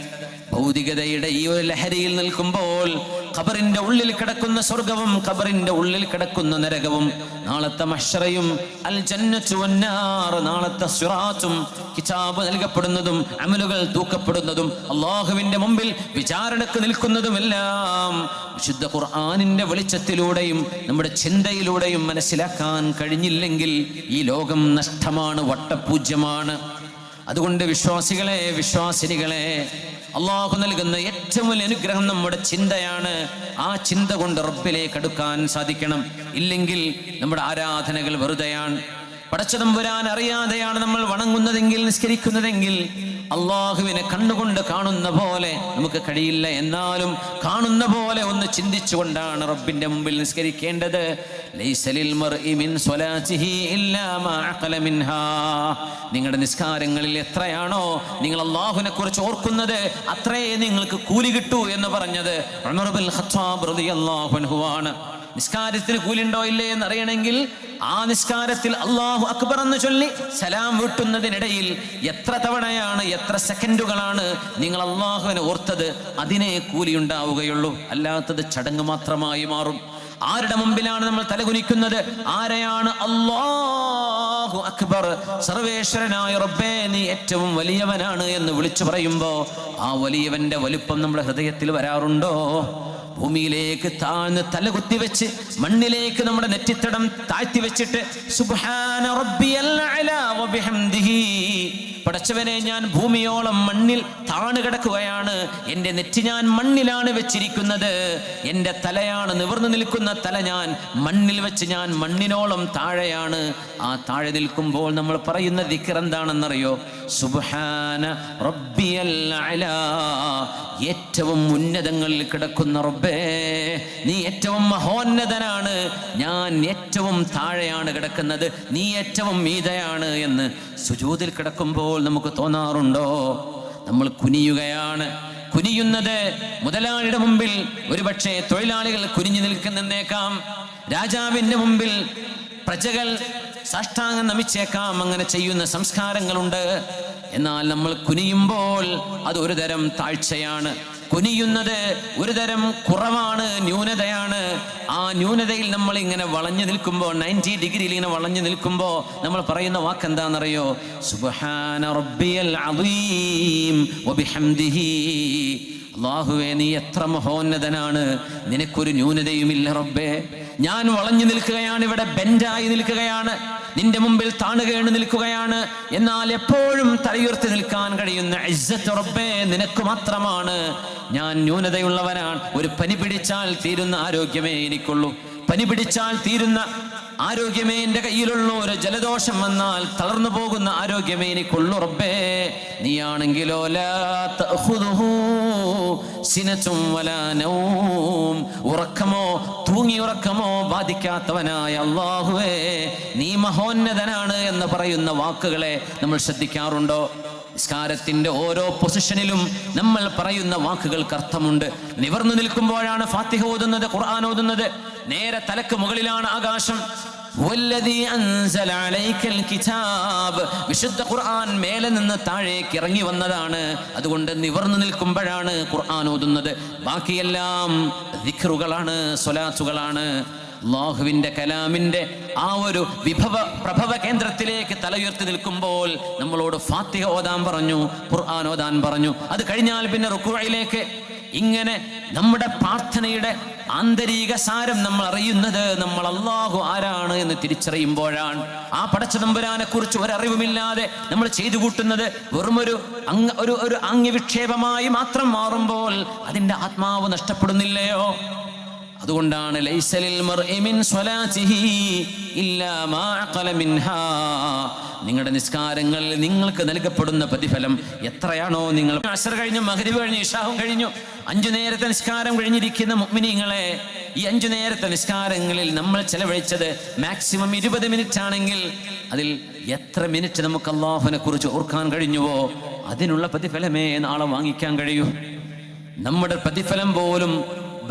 ഭൗതികതയുടെ ഈ ഒരു ലഹരിയിൽ നിൽക്കുമ്പോൾ ഖബറിന്റെ ഉള്ളിൽ കിടക്കുന്ന സ്വർഗവും ഖബറിന്റെ ഉള്ളിൽ കിടക്കുന്ന നരകവും, നാളത്തെ മഹ്ശറയും അൽ ജന്നത്തു വന്നാർ, നാളത്തെ സിറാത്തും കിതാബ് നൽകപ്പെടുന്നതും അമലുകൾ തൂക്കപ്പെടുന്നതും അല്ലാഹുവിന്റെ മുമ്പിൽ വിചാരണക്ക് നിൽക്കുന്നതുമെല്ലാം വിശുദ്ധ ഖുർആനിന്റെ വെളിച്ചത്തിലൂടെയും നമ്മുടെ ചിന്തയിലൂടെയും മനസ്സിലാക്കാൻ കഴിഞ്ഞില്ലെങ്കിൽ ഈ ലോകം നഷ്ടമാണ്, വട്ടപൂജ്യമാണ്. അതുകൊണ്ട് വിശ്വാസികളെ, വിശ്വാസിനികളെ, അള്ളാഹു നൽകുന്ന ഏറ്റവും വലിയ അനുഗ്രഹം നമ്മുടെ ചിന്തയാണ്. ആ ചിന്ത കൊണ്ട് റബ്ബിലേക്ക് അടുക്കാൻ സാധിക്കണം. ഇല്ലെങ്കിൽ നമ്മുടെ ആരാധനകൾ വെറുതെയാണ്. പടച്ചതമ്പുരാൻ അറിയാതെയാണ് നമ്മൾ വണങ്ങുന്നതെങ്കിൽ, നിസ്കരിക്കുന്നതെങ്കിൽ അള്ളാഹുവിനെ കണ്ണുകൊണ്ട് കാണുന്ന പോലെ നമുക്ക് കഴിയില്ല. എന്നാലും കാണുന്ന പോലെ ഒന്ന് ചിന്തിച്ചുകൊണ്ടാണ് റബ്ബിന്റെ മുമ്പിൽ നിസ്കരിക്കേണ്ടത്. ലൈസലിൽ മർഇ മിൻ സ്വലാത്തിഹി ഇല്ലാ മാ അഖല മിൻഹാ. നിങ്ങളുടെ നിസ്കാരങ്ങളിൽ എത്രയാണോ നിങ്ങൾ അള്ളാഹുവിനെ കുറിച്ച് ഓർക്കുന്നത് അത്രയേ നിങ്ങൾക്ക് കൂലി കിട്ടൂ എന്ന് പറഞ്ഞത് ഉമർ ഇബ്നുൽ ഖത്താബ് റളിയല്ലാഹു അൻഹു ആണ്. നിസ്കാരത്തിന് കൂലിണ്ടോ ഇല്ലേ എന്നറിയണമെങ്കിൽ ആ നിസ്കാരത്തിൽ അല്ലാഹു അക്ബർ എന്ന് ചൊല്ലി സലാം വീട്ടുന്നതിനിടയിൽ എത്ര തവണയാണ്, എത്ര സെക്കൻഡുകളാണ് നിങ്ങൾ അല്ലാഹുവിനെ ഓർത്തത്, അതിനെ കൂലി ഉണ്ടാവുകയുള്ളൂ. അല്ലാത്തത് ചടങ്ങ് മാത്രമായി മാറും. ആരുടെ മുമ്പിലാണ് നമ്മൾ തലകുനിക്കുന്നത്? ആരെയാണ്? അല്ലാഹു അക്ബർ, സർവേശ്വരനായ റബ്ബേ നീ ഏറ്റവും വലിയവനാണ് എന്ന് വിളിച്ചു പറയുമ്പോ ആ വലിയവന്റെ വലുപ്പം നമ്മുടെ ഹൃദയത്തിൽ വരാറുണ്ടോ? ഭൂമിയിലേക്ക് താഴ്ന്ന് തലകുത്തി വെച്ച് മണ്ണിലേക്ക് നമ്മുടെ നെറ്റിത്തടം താഴ്ത്തി വെച്ചിട്ട് സുബ്ഹാന റബ്ബിയൽ അഅ്ലാ വബിഹംദിഹി, പടച്ചവനെ ഞാൻ ഭൂമിയോളം മണ്ണിൽ താണു കിടക്കുകയാണ്, എൻ്റെ നെറ്റി ഞാൻ മണ്ണിലാണ് വെച്ചിരിക്കുന്നത്, എൻ്റെ തലയാണ് നിവർന്നു നിൽക്കുന്ന തല ഞാൻ മണ്ണിൽ വെച്ച് ഞാൻ മണ്ണിനോളം താഴെയാണ്. ആ താഴെ നിൽക്കുമ്പോൾ നമ്മൾ പറയുന്ന ദിക്ർ എന്താണെന്നറിയോ? സുബ്ഹാന റബ്ബിയൽ അഅ്ലാ, ഏറ്റവും ഉന്നതങ്ങളിൽ കിടക്കുന്ന റബ്ബേ, നീ ഏറ്റവും മഹോന്നതനാണ്, ഞാൻ ഏറ്റവും താഴെയാണ് കിടക്കുന്നത്, നീ ഏറ്റവും മീതയാണ് എന്ന് സുജൂദിൽ കിടക്കുമ്പോൾ നമുക്ക് തോന്നാറുണ്ടോ? നമ്മൾ കുനിയുകയാണ്. കുനിയുന്നത് മുതലാളിയുടെ മുമ്പിൽ ഒരുപക്ഷെ തൊഴിലാളികൾ കുനിഞ്ഞു നിൽക്കുന്നേക്കാം, രാജാവിൻ്റെ മുമ്പിൽ പ്രജകൾ സാഷ്ടാംഗം നമിച്ചേക്കാം, അങ്ങനെ ചെയ്യുന്ന സംസ്കാരങ്ങളുണ്ട്. എന്നാൽ നമ്മൾ കുനിയുമ്പോൾ അത് ഒരു തരം താഴ്ചയാണ്. കുനിയുന്നത് ഒരു തരം കുറവാണ്, ന്യൂനതയാണ്. ആ ന്യൂനതയിൽ നമ്മൾ ഇങ്ങനെ വളഞ്ഞു നിൽക്കുമ്പോൾ, 90 ഡിഗ്രിയിൽ ഇങ്ങനെ വളഞ്ഞു നിൽക്കുമ്പോൾ നമ്മൾ പറയുന്ന വാക്ക് എന്താണെന്നറിയോ? സുബ്ഹാന റബ്ബിയൽ അദീം വബിഹംദിഹി. അല്ലാഹുവേ, നീ എത്ര മഹോന്നതനാണ്, നിനക്കൊരു ന്യൂനതയുമില്ല റബ്ബേ. ഞാൻ വളഞ്ഞു നിൽക്കുകയാണ്, ഇവിടെ ബെൻഡായി നിൽക്കുകയാണ്, നിന്റെ മുമ്പിൽ താണുകേണ് നിൽക്കുകയാണ്. എന്നാൽ എപ്പോഴും തലയുയർത്തി നിൽക്കാൻ കഴിയുന്ന ഇസ്സത്ത് റബ്ബേ നിനക്ക് മാത്രമാണ്. ഞാൻ ന്യൂനതയുള്ളവനാണ്. ഒരു പനി പിടിച്ചാൽ തീരുന്ന ആരോഗ്യമേ എനിക്കുള്ളൂ, പനി പിടിച്ചാൽ തീരുന്ന ആരോഗ്യമേ എൻ്റെ കയ്യിലുള്ളൂ. ഒരു ജലദോഷം വന്നാൽ തളർന്നു പോകുന്ന ആരോഗ്യമേ എനിക്കുള്ളൂ റബ്ബേ. നീയാണെങ്കിലോ ലാ തഖുദുഹു സിനതും വലാ നൗം, ഉറക്കമോ തൂങ്ങി ഉറക്കമോ ബാധിക്കാത്തവനായ അല്ലാഹുവേ, നീ മഹോന്നതനാണ് എന്ന് പറയുന്ന വാക്കുകളെ നമ്മൾ ശ്രദ്ധിക്കാറുണ്ടോ? നിസ്കാരത്തിന്റെ ഓരോ പൊസിഷനിലും നമ്മൾ പറയുന്ന വാക്കുകൾക്ക് അർത്ഥമുണ്ട്. നിവർന്നു നിൽക്കുമ്പോഴാണ് ഫാത്തിഹ ഓതുന്നത്, ഖുർആൻ ഓതുന്നത്. നേരെ തലക്ക് മുകളിലാണ് ആകാശം. വല്ലദീ അൻസല അലൈക്കൽ കിതാബ്, വിശുദ്ധ ഖുർആൻ മേലെ നിന്ന് താഴേക്ക് ഇറങ്ങി വന്നതാണ്. അതുകൊണ്ട് നിവർന്നു നിൽക്കുമ്പോഴാണ് ഖുർആൻ ഓതുന്നത്. ബാക്കിയെല്ലാം ദിക്റുകളാണ്, സ്വലാത്തുകളാണ്. അല്ലാഹുവിൻ്റെ കലാമിൻ്റെ ആ ഒരു പ്രഭവ കേന്ദ്രത്തിലേക്ക് തലയുയർത്തി നിൽക്കുമ്പോൾ നമ്മളോട് ഫാത്തിഹ ഓതാൻ പറഞ്ഞു, ഖുർആൻ ഓതാൻ പറഞ്ഞു. അത് കഴിഞ്ഞാൽ പിന്നെ റുക്വയിലേക്ക്. ഇങ്ങനെ നമ്മുടെ പ്രാർത്ഥനയുടെ ആന്തരിക സാരം നമ്മൾ അറിയുന്നത് നമ്മൾ അല്ലാഹു ആരാണ് എന്ന് തിരിച്ചറിയുമ്പോഴാണ്. ആ പടച്ച തമ്പുരാനെ കുറിച്ച് ഒരറിവുമില്ലാതെ നമ്മൾ ചെയ്തു കൂട്ടുന്നത് വെറുമൊരു അംഗവിക്ഷേപമായി മാത്രം മാറുമ്പോൾ അതിൻ്റെ ആത്മാവ് നഷ്ടപ്പെടുന്നില്ലയോ? അതുകൊണ്ടാണ് ലൈസലിൽ മർഇ മിൻ സ്വലാത്തിഹി ഇല്ലാ മാ അഖല മിൻഹാ, നിങ്ങളുടെ നിസ്കാരങ്ങളിൽ നിങ്ങൾക്ക് നൽകപ്പെടുന്ന പ്രതിഫലം എത്രയാണോ നിങ്ങൾ അസ്ർ കഴിഞ്ഞു, മഗ്രിബ് കഴിഞ്ഞു, ഇശാഹും കഴിഞ്ഞു, 5 നേരത്തെ നിസ്കാരം കഴിഞ്ഞിരിക്കുന്ന മുഅ്മിനീങ്ങളെ, ഈ 5 നേരത്തെ നിസ്കാരങ്ങളിൽ നമ്മൾ ചെലവഴിച്ചത് മാക്സിമം 20 മിനിറ്റ് ആണെങ്കിൽ അതിൽ എത്ര മിനിറ്റ് നമുക്ക് അല്ലാഹുവിനെ കുറിച്ച് ഓർക്കാൻ കഴിഞ്ഞുവോ അതിനുള്ള പ്രതിഫലമേ നാളെ വാങ്ങിക്കാൻ കഴിയൂ. നമ്മുടെ പ്രതിഫലം പോലും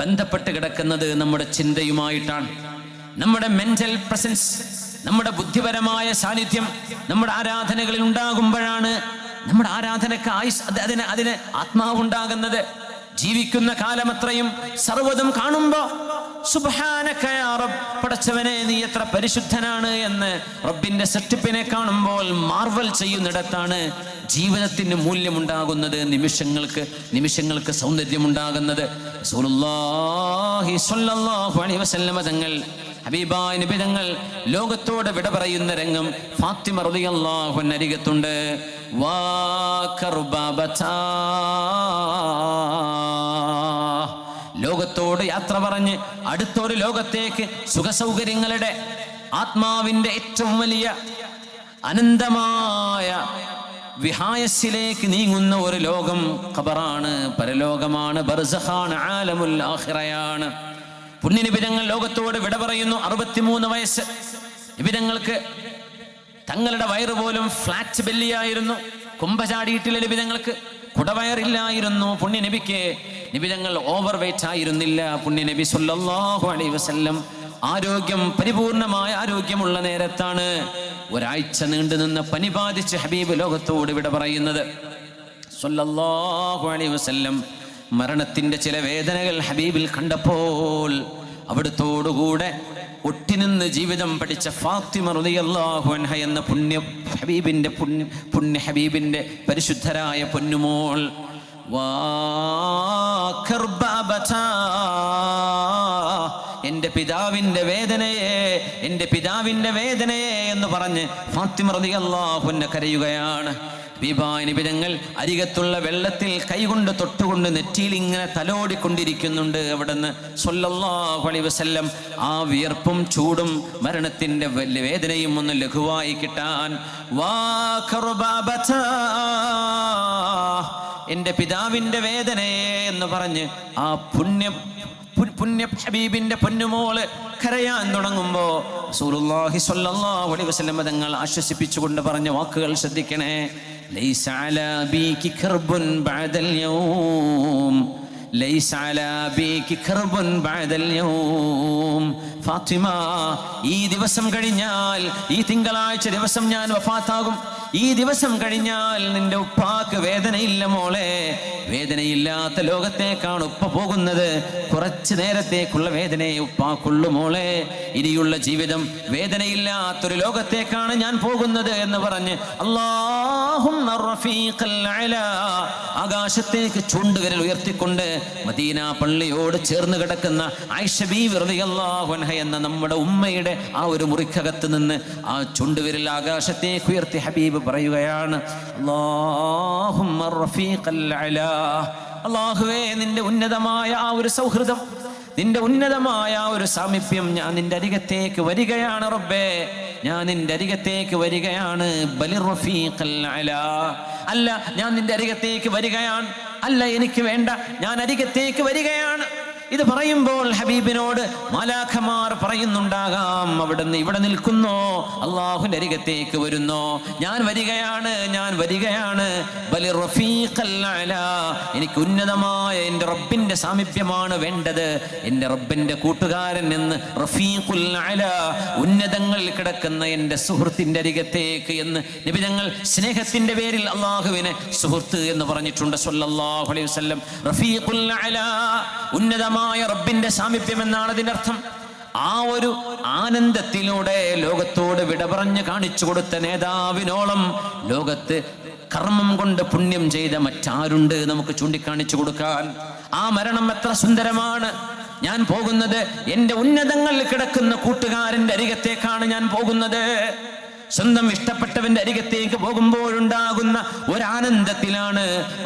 ബന്ധപ്പെട്ട് കിടക്കുന്നത് നമ്മുടെ ചിന്തയുമായിട്ടാണ്. നമ്മുടെ മെന്റൽ പ്രസൻസ്, നമ്മുടെ ബുദ്ധിപരമായ സാന്നിധ്യം നമ്മുടെ ആരാധനകളിൽ ഉണ്ടാകുമ്പോഴാണ് നമ്മുടെ ആരാധനക്ക് അതിന് ആത്മാവുണ്ടാകുന്നത്. ജീവിക്കുന്ന കാലമത്രയും സർവ്വതും കാണുമ്പോ സുബ്ഹാനക യാ റബ്ബ്, പടച്ചവനെ നീ എത്ര പരിശുദ്ധനാണ് എന്ന് റബ്ബിന്റെ സൃഷ്ടിപ്പിനെ കാണുമ്പോൾ മാർവൽ ചെയ്യുന്നിടത്താണ് ജീവിതത്തിന് മൂല്യമുണ്ടാകുന്നത്, നിമിഷങ്ങൾക്ക് സൗന്ദര്യമുണ്ടാകുന്നത്. റസൂലുള്ളാഹി സ്വല്ലല്ലാഹു അലൈഹി വസല്ലമ തങ്ങൾ, ഹബീബായ നബി തങ്ങൾ ലോകത്തോട് വിട പറയുന്ന രംഗം ഫാത്തിമ റളിയല്ലാഹു അൻഹ അരികത്തുണ്ട്. വാ കർബബതാ, ലോകത്തോട് യാത്ര പറഞ്ഞ് അടുത്തൊരു ലോകത്തേക്ക് സുഖസൗകര്യങ്ങളുടെ ആത്മാവിന്റെ ഏറ്റവും വലിയ അനന്തമായ വിഹായസിലേക്ക് നീങ്ങുന്ന ഒരു ലോകം ഖബറാണ്, പരലോകമാണ്, ബർസഖാണ്, ആലമുൽ ആഖിറയാണ്. പുണ്യനിബിതങ്ങൾ ലോകത്തോട് വിട പറയുന്നു. 63 വയസ്സ്. നിബിതങ്ങൾക്ക് തങ്ങളുടെ വയറ് പോലും ഫ്ലാറ്റ് ബെല്ലിയായിരുന്നു, കുംഭചാടിയിട്ടില്ല. നിബിതങ്ങൾക്ക് കുടവയറില്ലായിരുന്നു. പുണ്യനബിക്ക് നിബിതങ്ങൾ ഓവർ വെയിറ്റ് ആയിരുന്നില്ല. പുണ്യനബി സല്ലല്ലാഹു അലൈഹി വസല്ലം ആരോഗ്യം, പരിപൂർണമായ ആരോഗ്യമുള്ള നേരത്താണ് ഒരാഴ്ച നീണ്ടുനിന്ന പനി ബാധിച്ച് ഹബീബ് ലോകത്തോട് വിട പറയുന്നത്. സല്ലല്ലാഹു അലൈഹി വസല്ലം മരണത്തിന്റെ ചില വേദനകൾ ഹബീബിൽ കണ്ടപ്പോൾ അവിടുത്തോടുകൂടെ ഒട്ടിനിന്ന് ജീവിതം പഠിച്ച ഫാത്തിമ റളിയല്ലാഹു അൻഹ എന്ന പുണ്യ ഹബീബിന്റെ പരിശുദ്ധരായ പൊന്നുമോൾ, വാ കർബബതാ, പിതാവിൻ്റെ വേദനയെ, എൻ്റെ പിതാവിൻ്റെ വേദനയെ എന്ന് പറഞ്ഞ് ഫാത്തിമ റളിയല്ലാഹു അൻഹ കരയുകയാണ്. ഹബീബായ നബി തങ്ങൾ അരികത്തുള്ള വെള്ളത്തിൽ കൈകൊണ്ട് തൊട്ടുകൊണ്ട് നെറ്റിയിൽ ഇങ്ങനെ തലോടിക്കൊണ്ടിരിക്കുന്നുണ്ട്. അവിടുന്ന് സ്വല്ലല്ലാഹു അലൈഹി വസല്ലം ആ വിയർപ്പും ചൂടും മരണത്തിൻ്റെ വേദനയും ഒന്ന് ലഘുവായി കിട്ടാൻ എൻ്റെ പിതാവിൻ്റെ വേദനയെ എന്ന് പറഞ്ഞ് ആ പുണ്യ ഹബീബിന്റെ പൊന്നുമോള് കരയാൻ തുടങ്ങുമ്പോ റസൂലുള്ളാഹി സ്വല്ലല്ലാഹു അലൈഹി വസല്ലം തങ്ങൾ ആശ്വസിപ്പിച്ചുകൊണ്ട് പറഞ്ഞ വാക്കുകൾ ശ്രദ്ധിക്കണേ. ലൈസ അലാ ബീകി കർബുൻ ബഅദൽ യൗം, ലൈസ അലാ ബീകി കർബുൻ ബഅദൽ യൗം. ഫാത്തിമ, ഈ ദിവസം കഴിഞ്ഞാൽ, ഈ തിങ്കളാഴ്ച ദിവസം ഞാൻ വഫാത്താകും. ഈ ദിവസം കഴിഞ്ഞാൽ നിന്റെ ഉപ്പാക്ക് വേദനയില്ല മോളെ. വേദനയില്ലാത്ത ലോകത്തേക്കാണ് ഉപ്പ പോകുന്നത്. കുറച്ചു നേരത്തേക്കുള്ള വേദനയെ ഉപ്പാക്കുള്ളു മോളെ. ഇനിയുള്ള ജീവിതം വേദനയില്ലാത്തൊരു ലോകത്തേക്കാണ് ഞാൻ പോകുന്നത് എന്ന് പറഞ്ഞ് അല്ലാഹുമ്മ റഫീഖൽ അലാ, ആകാശത്തേക്ക് ചൂണ്ടുവിരൽ ഉയർത്തിക്കൊണ്ട് മദീന പള്ളിയോട് ചേർന്ന് കിടക്കുന്ന ആയിഷ ബീവി റളിയല്ലാഹു അൻഹ എന്ന നമ്മുടെ ഉമ്മയുടെ ആ ഒരു മുറിക്കകത്ത് നിന്ന് ആ ചൂണ്ടുവിരൽ ആകാശത്തേക്ക് ഉയർത്തി ഹബീബ് പറയുകയാണ്, അല്ലാഹുമ്മ റഫീഖൽ അലാ, അല്ലാഹുവേ നിന്റെ ഉന്നതമായ ആ ഒരു സൗഹൃദം, നിന്റെ ഉന്നതമായ ആ ഒരു സാമീപ്യം, ഞാൻ നിന്റെ അരികത്തേക്ക് വരികയാണ് റബ്ബേ, ഞാൻ നിന്റെ അരികത്തേക്ക് വരികയാണ്. ബലിർ റഫീഖൽ അലാ, അല്ല ഞാൻ നിന്റെ അരികത്തേക്ക് വരികയാണ്, അല്ല എനിക്ക് വേണ്ട, ഞാൻ അരികത്തേക്ക് വരികയാണ്. ഇത് പറയുമ്പോൾ ഹബീബിനോട് മാലാഖമാർ പറയുന്നുണ്ടാകാം, അവിടുന്ന് ഇവിടെ നിൽക്കുന്നോ, അള്ളാഹുവിന്റെ അരികത്തേക്ക് വരുന്നോ, ഞാൻ വരികയാണ്, ഞാൻ വരികയാണ്. ബലിർ റഫീഖൽ അലാ, എനിക്ക് ഉന്നതമായ എൻ്റെ റബ്ബിന്റെ സാമീപ്യമാണ് വേണ്ടത്, എൻ്റെ റബ്ബിന്റെ കൂട്ടുകാരൻ എന്ന് റഫീഖുൽ അലാ, ഉന്നതങ്ങളിൽ കിടക്കുന്ന എൻ്റെ സുഹൃത്തിന്റെ അരികത്തേക്ക് എന്ന് നബി തങ്ങൾ സ്നേഹത്തിന്റെ പേരിൽ അള്ളാഹുവിനെ സുഹൃത്ത് എന്ന് പറഞ്ഞിട്ടുണ്ട് സ്വല്ലല്ലാഹു അലൈഹി വസല്ലം. റഫീഖുൽ അലാ, ഉന്നതമായ റബ്ബിന്റെ സാമീപ്യം എന്നാണ് അതിന്റെ അർത്ഥം. ആ ഒരു ആനന്ദത്തിലൂടെ ലോകത്തോട് വിട പറഞ്ഞ് കാണിച്ചു കൊടുത്ത നേതാവിനോളം ലോകത്ത് കർമ്മം കൊണ്ട് പുണ്യം ചെയ്ത മറ്റാരുണ്ട് നമുക്ക് ചൂണ്ടിക്കാണിച്ചു കൊടുക്കാൻ? ആ മരണം എത്ര സുന്ദരമാണ്. ഞാൻ പോകുന്നത് എൻ്റെ ഉന്നതങ്ങളിൽ കിടക്കുന്ന കൂട്ടുകാരൻ്റെ അരികത്തേക്കാണ് ഞാൻ പോകുന്നത്. സ്വന്തം ഇഷ്ടപ്പെട്ടവന്റെ അരികത്തേക്ക് പോകുമ്പോഴുണ്ടാകുന്ന ഒരാനന്ദത്തിലാണ്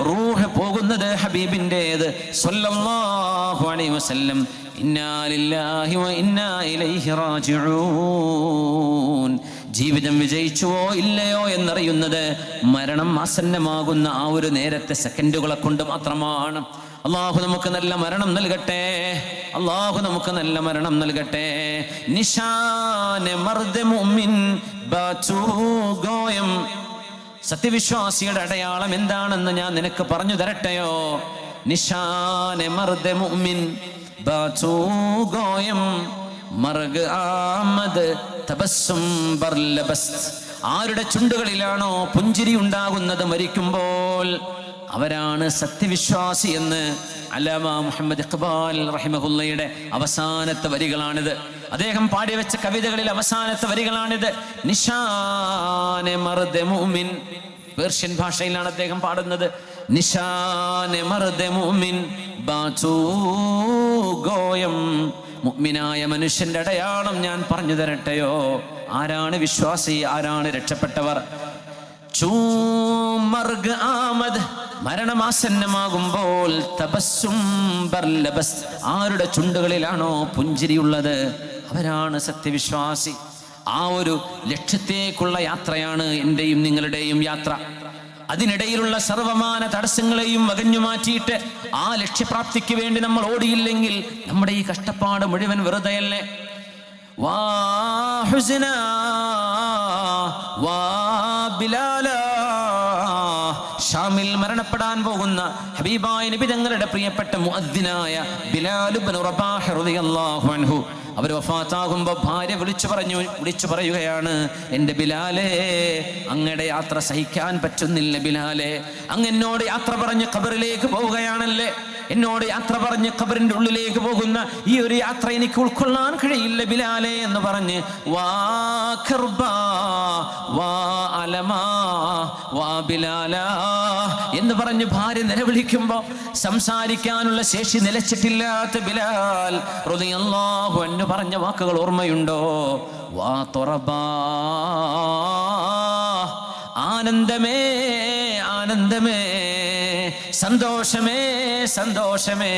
റൂഹ് പോകുന്നത് ഹബീബിൻ്റെത് സ്വല്ലല്ലാഹു അലൈഹി വസല്ലം. ഇന്നാ ലില്ലാഹി വ ഇന്നാ ഇലൈഹി റാജിഊൻ. ജീവിതം വിജയിച്ചുവോ ഇല്ലയോ എന്നറിയുന്നത് മരണം ആസന്നമാകുന്ന ആ ഒരു നേരത്തെ സെക്കൻഡുകളെ കൊണ്ട് മാത്രമാണ്. അള്ളാഹു നമുക്ക് നല്ല മരണം നൽകട്ടെ, അള്ളാഹു നമുക്ക് നല്ല മരണം നൽകട്ടെ. നിശാനെ മർദ് മുഅ്മിൻ ബാതു ഗോയം, സത്യവിശ്വാസിയുടെ അടയാളം എന്താണെന്ന് ഞാൻ നിനക്ക് പറഞ്ഞു തരട്ടെയോ? നിശാനെ മർദ് മുഅ്മിൻ ബാതു ഗോയം, മർഗ് ആമദ് തബസ്സും ബർലബസ്. ആരുടെ ചുണ്ടുകളിലാണോ പുഞ്ചിരി ഉണ്ടാകുന്നത് മരിക്കുമ്പോൾ, അവരാണ് സത്യവിശ്വാസി എന്ന് അല്ലാമ മുഹമ്മദ് ഇഖ്ബാൽ റഹിമഹുല്ലയുടെ അവസാനത്തെ വരികളാണിത്. അദ്ദേഹം പാടിവെച്ച കവിതകളിൽ അവസാനത്തെ വരികളാണിത്. നിശാനെ മർദ് മുഅ്മിൻ, പേർഷ്യൻ ഭാഷയിലാണ് അദ്ദേഹം പാടുന്നത്. നിശാനെ മർദ് മുഅ്മിൻ ബാതു ഗോയം, മുഅ്മിനായ മനുഷ്യന്റെ അടയാളം ഞാൻ പറഞ്ഞു തരട്ടെയോ? ആരാണ് വിശ്വാസി, ആരാണ് രക്ഷപ്പെട്ടവർ? മർഗ് ആമദ്, മരണമാസന്നമാകുമ്പോൾ തബസ്സും ബർലബസ്, ആരുടെ ചുണ്ടുകളിലാണോ പുഞ്ചിരിയുള്ളത് അവരാണ് സത്യവിശ്വാസി. ആ ഒരു ലക്ഷ്യത്തേക്കുള്ള യാത്രയാണ് എൻ്റെയും നിങ്ങളുടെയും യാത്ര. അതിനിടയിലുള്ള സർവമാന തടസ്സങ്ങളെയും വകഞ്ഞു മാറ്റിയിട്ട് ആ ലക്ഷ്യപ്രാപ്തിക്ക് വേണ്ടി നമ്മൾ ഓടിയില്ലെങ്കിൽ നമ്മുടെ ഈ കഷ്ടപ്പാട് മുഴുവൻ വെറുതെയല്ലേ? വാ ഹുസ്ന വാ ബിലാല, ഷാമിൽ മരണപ്പെടാൻ പോകുന്ന ഹബീബായ നബി തങ്ങളുടെ പ്രിയപ്പെട്ട മുഅദ്ദിനായ ബിലാൽ ഇബ്നു റബാഹ് റളിയല്ലാഹു അൻഹു, അവർ വഫാത്താകുമ്പോൾ ഭാര്യ വിളിച്ചു പറയുകയാണ്, എൻ്റെ ബിലാലേ, അങ്ങയുടെ യാത്ര സഹിക്കാൻ പറ്റുന്നില്ല ബിലാലേ, അങ്ങ് എന്നോട് യാത്ര പറഞ്ഞ് ഖബറിലേക്ക് പോവുകയാണല്ലേ, എന്നോട് യാത്ര പറഞ്ഞ് ഖബറിന്റെ ഉള്ളിലേക്ക് പോകുന്ന ഈ ഒരു യാത്ര എനിക്ക് ഉൾക്കൊള്ളാൻ കഴിയില്ല ബിലാലെ എന്ന് പറഞ്ഞ് വാ ഖർബാ വാ അലമാ വാ ബിലാലാ എന്ന് പറഞ്ഞ് ഭാര്യ നിലവിളിക്കുമ്പോ സംസാരിക്കാനുള്ള ശേഷി നിലച്ചിട്ടില്ലാത്ത ബിലാൽ റളിയല്ലാഹു അൻഹു പറഞ്ഞ വാക്കുകൾ ഓർമ്മയുണ്ടോ? വാ തുറബാ, ആനന്ദമേ ആനന്ദമേ, സന്തോഷമേ സന്തോഷമേ,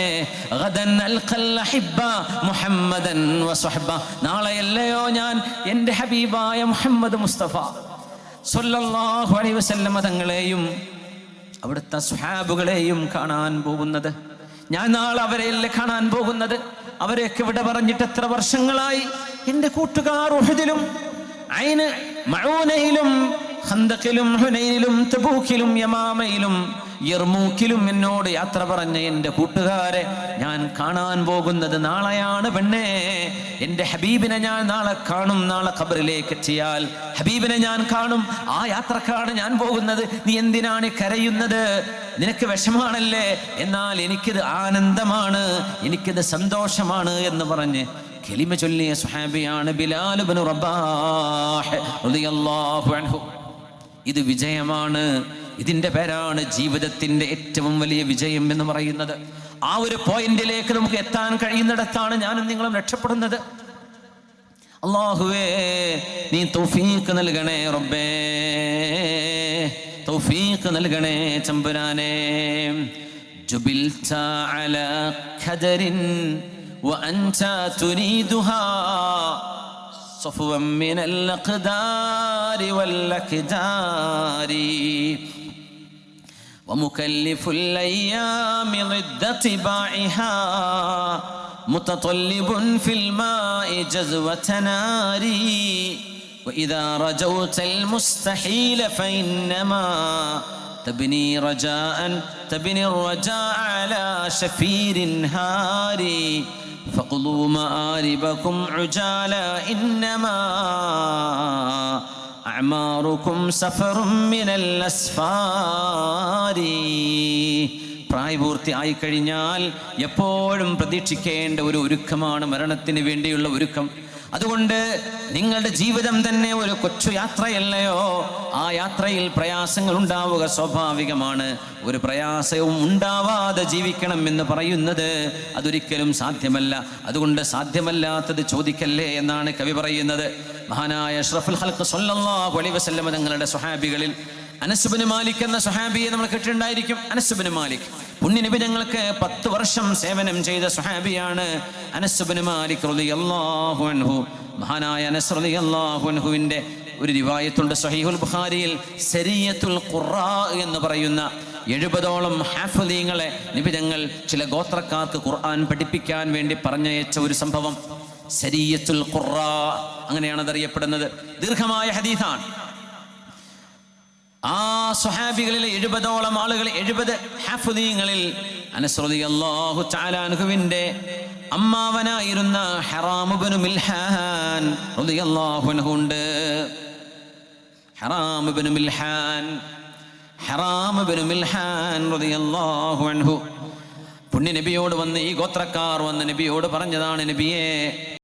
ഗദൻ അൽഖൽ അഹിബ്ബ മുഹമ്മദൻ വസ്വഹ്ബ, നാളെയല്ലയോ ഞാൻ എൻ്റെ ഹബീബായ മുഹമ്മദ് മുസ്തഫ സ്വല്ലല്ലാഹു അലൈഹി വസല്ലം തങ്ങളെയും അവിടുത്തെ സ്വഹാബുകളെയും കാണാൻ പോകുന്നത്. ഞാൻ നാളെ അവരെയല്ലേ കാണാൻ പോകുന്നത്. അവരെയൊക്കെ ഇവിടെ പറഞ്ഞിട്ട് എത്ര വർഷങ്ങളായി. എൻ്റെ കൂട്ടുകാർ ഉഹദിലും ഐന് മഊനയിലും ഖന്തഖിലും ഹുനൈനിലും തബൂക്കിലും യമാമയിലും യർമൂക്കിലും എന്നോട് യാത്ര പറഞ്ഞ എൻ്റെ കൂട്ടുകാരെ ഞാൻ കാണാൻ പോകുന്നത് നാളെയാണ് പെണ്ണേ. എൻ്റെ ഹബീബിനെ ഞാൻ നാളെ കാണും. നാളെ ഖബറിലേക്ക് എത്തിയാൽ ഹബീബിനെ ഞാൻ കാണും. ആ യാത്രക്കാണ് ഞാൻ പോകുന്നത്. നീ എന്തിനാണ് കരയുന്നത്? നിനക്ക് വിഷമാണല്ലേ? എന്നാൽ എനിക്കിത് ആനന്ദമാണ്, എനിക്കിത് സന്തോഷമാണ് എന്ന് പറഞ്ഞ് കലിമ ചൊല്ലിയ സ്വഹാബിയാണ് ബിലാൽ ഇബ്നു റബാഹ് റളിയല്ലാഹു അൻഹു. ഇത് വിജയമാണ്. ഇതിൻ്റെ പേരാണ് ജീവിതത്തിൻ്റെ ഏറ്റവും വലിയ വിജയം എന്ന് പറയുന്നത്. ആ ഒരു പോയിന്റിലേക്ക് നമുക്ക് എത്താൻ കഴിയുന്നിടത്താണ് ഞാനും നിങ്ങളും രക്ഷപ്പെടുന്നത്. അല്ലാഹുവേ, നീ തൗഫീഖ് നൽകണേ റബ്ബേ, തൗഫീഖ് നൽകണേ തമ്പുരാനേ. ജുബിൽത അലാ ഖദരിൻ വഅൻത തുരീദുഹാ صفوا من الأقدار والأكدار ومكلف الأيام ضد طباعها متطلب في الماء جذوة ناري وإذا رجوت المستحيل فإنما تبني الرجاء على شفير هاري فقضوا مآربكم عجالا إنما أعماركم سفر من الأسفار. പ്രായപൂർത്തി ആയിക്കഴിഞ്ഞാൽ എപ്പോഴും പ്രതീക്ഷിക്കേണ്ട ഒരു ഒരുക്കമാണ് മരണത്തിന് വേണ്ടിയുള്ള ഒരുക്കം. അതുകൊണ്ട് നിങ്ങളുടെ ജീവിതം തന്നെ ഒരു കൊച്ചു യാത്രയല്ലയോ? ആ യാത്രയിൽ പ്രയാസങ്ങൾ ഉണ്ടാവുക സ്വാഭാവികമാണ്. ഒരു പ്രയാസവും ഉണ്ടാവാതെ ജീവിക്കണം എന്ന് പറയുന്നത് അതൊരിക്കലും സാധ്യമല്ല. അതുകൊണ്ട് സാധ്യമല്ലാത്തത് ചോദിക്കല്ലേ എന്നാണ് കവി പറയുന്നത്. മഹാനായ അഷ്റഫുൽ ഖൽഖ് സ്വല്ലല്ലാഹു അലൈഹി വസല്ലം തങ്ങളുടെ സ്വഹാബികളിൽ അനസ് ഇബ്നു മാലിക് എന്ന സ്വഹാബിയെ നമ്മൾ കേട്ടിട്ടുണ്ടായിരിക്കും. അനസ് ഇബ്നു മാലിക് പുണ്യനബി ഞങ്ങൾക്ക് 10 വർഷം സേവനം ചെയ്ത സ്വഹാബിയാണ് അനസ് ഇബ്നു മാലിക് റളിയല്ലാഹു അൻഹു. മഹാനായ അനസ് റളിയല്ലാഹു അൻഹുവിൻ്റെ ഒരു റിവായത്തുണ്ട് സ്വഹീഹുൽ ബുഖാരിയിൽ. സരിയത്തുൽ ഖുറാ എന്ന് പറയുന്ന 70ഓളം ഹാഫിളീങ്ങളെ നബി ഞങ്ങൾ ചില ഗോത്രക്കാർക്ക് ഖുർആൻ പഠിപ്പിക്കാൻ വേണ്ടി പറഞ്ഞയച്ച ഒരു സംഭവം സരിയത്തുൽ ഖുറാ, അങ്ങനെയാണ് അതറിയപ്പെടുന്നത്. ദീർഘമായ ഹദീസാണ്. ആ സ്വഹാബികളിൽ 70ഓളം ആളുകൾ, 70 ഹാഫിളീങ്ങളിൽ അനസ് റളിയല്ലാഹു തആല അൻഹുവിൻ്റെ അമ്മാവനായിരുന്ന ഹറാം ഇബ്നു മിൽഹാൻ റളിയല്ലാഹു അൻഹു ഉണ്ട്. ഹറാം ഇബ്നു മിൽഹാൻ റളിയല്ലാഹു അൻഹു പുണ്യ നബിയോട് വന്ന്, ഈ ഗോത്രക്കാർ വന്ന് നബിയോട് പറഞ്ഞതാണ്, നബിയേ